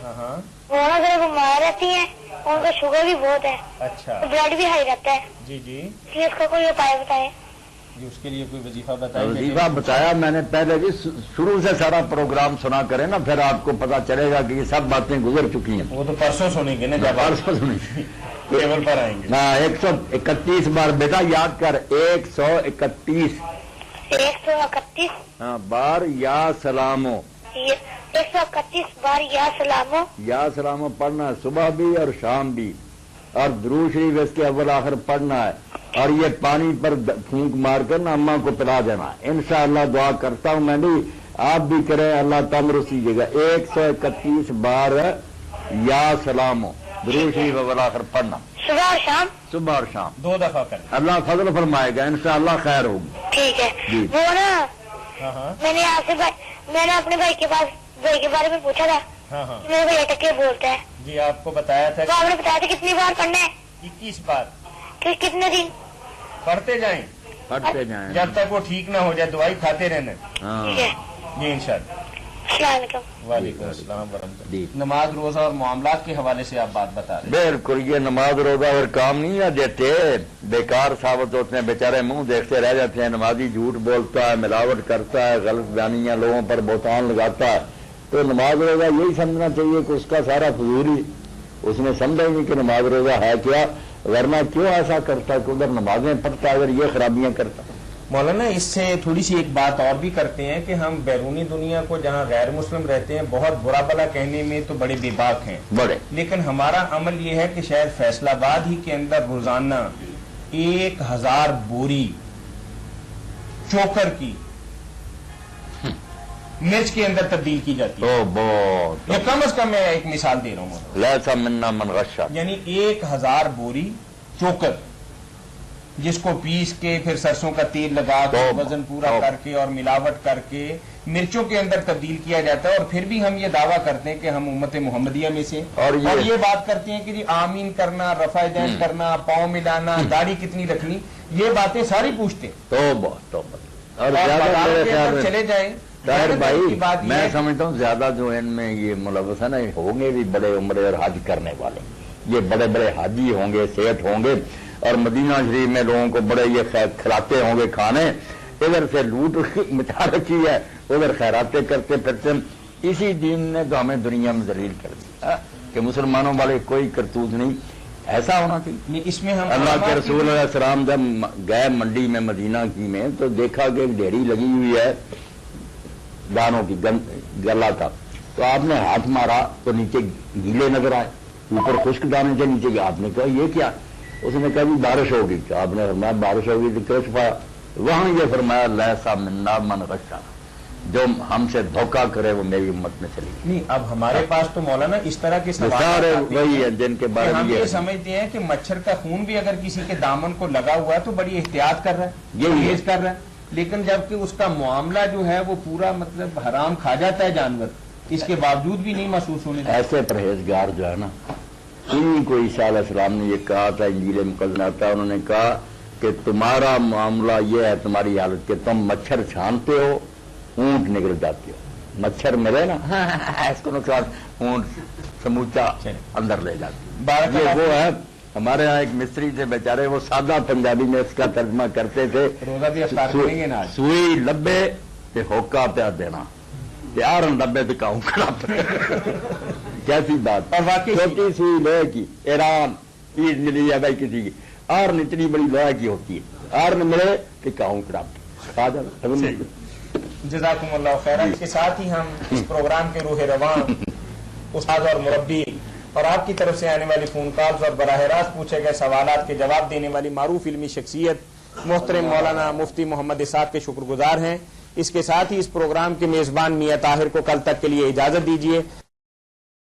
ہاں وہ نا ذرا بیمار رہتی ہیں, ان کا شوگر بھی بہت ہے, اچھا. بلڈ بھی ہائی رہتا ہے. جی جی اس کا کوئی اپائے بتائیں. جی اس کے لیے کوئی وظیفہ بتائیں. وظیفہ بتایا میں نے پہلے بھی, شروع سے سارا پروگرام سنا کریں نا, پھر آپ کو پتا چلے گا کہ یہ سب باتیں گزر چکی ہیں. وہ تو پرسوں سنیں گے نا جب پرسوں سنیں گے, ٹیبل پر آئیں گے. 131 بار بیٹا یاد کر, 131 131 بار یا سلامو, 131 بار یا سلامو پڑھنا ہے, صبح بھی اور شام بھی, اور درود شریف اس کے اول آخر پڑھنا ہے. اور یہ پانی پر پھونک مار کر نا اماں کو پلا دینا. انشاءاللہ دعا کرتا ہوں میں بھی, آپ بھی کریں, اللہ تندرستی دے گا. 131 بار یا سلام درود شریف وبراخر پڑھنا صبح اور شام. صبح اور شام 2 دفعہ کریں. اللہ فضل فرمائے گا, انشاءاللہ خیر ہوگی. ٹھیک ہے. جی. وہ نا ہاں میں نے اپنے بھائی کے بارے میں پوچھا تھا. ہاں میرے بھائی ٹکے بولتا ہے. جی, آپ کو بتایا تھا تو آپ نے بتایا تھا کتنی بار پڑھنا ہے, 21 بار کتنے دن پڑھتے جائیں پڑھتے جائیں. جب تک وہ ٹھیک نہ ہو جائے, دوائی کھاتے رہنا. ہاں ٹھیک ہے. جی انشاءاللہ. السلام علیکم. وعلیکم السلام ورحمۃ جی. اللہ. نماز روزہ اور معاملات کے حوالے سے آپ بات بتا رہے بالکل, یہ نماز روزہ اور کام نہیں ہے دیتے, بیکار ثابت ہوتے ہیں بیچارے, منہ دیکھتے رہ جاتے ہیں. نمازی جھوٹ بولتا ہے, ملاوٹ کرتا ہے, غلط بیانیاں لوگوں پر بہتان لگاتا ہے. تو نماز روزہ یہی سمجھنا چاہیے کہ اس کا سارا فضول ہی, اس نے سمجھا ہی نہیں کہ نماز روزہ ہے کیا, ورنہ کیوں ایسا کرتا ہے کہ ادھر نمازیں پڑھتا ہے, اگر یہ خرابیاں کرتا. مولانا, اس سے تھوڑی سی ایک بات اور بھی کرتے ہیں کہ ہم بیرونی دنیا کو جہاں غیر مسلم رہتے ہیں بہت برا بلا کہنے میں تو بڑے بے باک ہیں, بڑے, لیکن ہمارا عمل یہ ہے کہ شہر فیصل آباد ہی کے اندر روزانہ 1000 بوری چوکر کی مرچ کے اندر تبدیل کی جاتی ہے. بہت یہ کم از کم میں ایک مثال دے رہا ہوں, لیسا منا من غشا, یعنی 1000 بوری چوکر جس کو پیس کے پھر سرسوں کا تیل لگا کے وزن پورا کر کے اور ملاوٹ کر کے مرچوں کے اندر تبدیل کیا جاتا ہے. اور پھر بھی ہم یہ دعویٰ کرتے ہیں کہ ہم امت محمدیہ میں سے, اور یہ بات کرتے ہیں کہ جی آمین کرنا, رفع دین کرنا, پاؤں ملانا, داڑھی کتنی رکھنی, یہ باتیں ساری پوچھتے. اور چلے جائیں طاہر بھائی, میں سمجھتا ہوں زیادہ جو ان میں یہ ملوث ہے نا, ہوں گے بھی بڑے عمرے اور حج کرنے والے, یہ بڑے بڑے حاجی ہوں گے, سیٹ ہوں گے, اور مدینہ شریف میں لوگوں کو بڑے یہ کھلاتے ہوں گے کھانے. ادھر سے لوٹ مچا رکھی ہے, ادھر خیراتیں کرتے پھرتے. اسی دین نے تو ہمیں دنیا میں ذلیل کر دیا کہ مسلمانوں والے کوئی کرتوت نہیں. ایسا ہونا چاہیے. اس میں ہم اللہ کے رسول علیہ السلام جب گئے منڈی میں مدینہ کی میں, تو دیکھا کہ ایک ڈھیری لگی ہوئی ہے دانوں کی, گلا تھا, تو آپ نے ہاتھ مارا تو نیچے گیلے نظر آئے, اوپر خشک دانے تھے, نیچے گئے. آپ نے کہا یہ کیا؟ اس نے کہا جی بارش ہوگی. تو آپ نے فرمایا بارش ہوگی تو کیوں چھپایا؟ وہاں یہ فرمایا لیسا منا من غشا, جو ہم سے دھوکہ کرے وہ میری امت میں چلی گئی. نہیں, اب ہمارے پاس تو مولانا اس طرح کے سوال وہی ہے جن کے بارے ہم میں یہ سمجھتے ہیں کہ مچھر کا خون بھی اگر کسی کے دامن کو لگا ہوا ہے تو بڑی احتیاط کر رہا ہے, پرہیز کر رہا ہے. لیکن جبکہ اس کا معاملہ جو ہے وہ پورا مطلب حرام کھا جاتا ہے جانور, اس کے باوجود بھی نہیں محسوس ہونے دیتا. ایسے پرہیزگار جو ہے نا, انہیں کو عیسیٰ علیہ السلام نے یہ کہا تھا, انجیل مقدس میں آتا ہے, انہوں نے کہا کہ تمہارا معاملہ یہ ہے, تمہاری حالت کہ تم مچھر چھانتے ہو, اونٹ نکل جاتے ہو. مچھر ملے نا اس کو نقصان, اونٹ سموچا اندر لے جاتے. یہ وہ ہے. ہمارے یہاں ایک مستری تھے بیچارے, وہ سادہ پنجابی میں اس کا ترجمہ کرتے تھے, روزہ بھی افطار کریں گے نا, سوئی لبے تے ہوکا پیا دینا, پیار لبے تے کاؤں کھڑا. کیسی بات. اور واقعی چھوٹی سوئی لوہے کی, ایران عید ملی ہے بھائی کسی کی, اور اتنی بڑی لوہے کی ہوتی ہے, اور نہ ملے کہ کاؤں کھڑا. جزاکم اللہ خیر. اس کے ساتھ ہی ہم اس پروگرام کے روح رواں استاد اور مربی اور آپ کی طرف سے آنے والی فون کالز اور براہ راست پوچھے گئے سوالات کے جواب دینے والی معروف علمی شخصیت محترم مولانا مفتی محمد اسحاق کے شکر گزار ہیں. اس کے ساتھ ہی اس پروگرام کے میزبان میاں طاہر کو کل تک کے لیے اجازت دیجیے.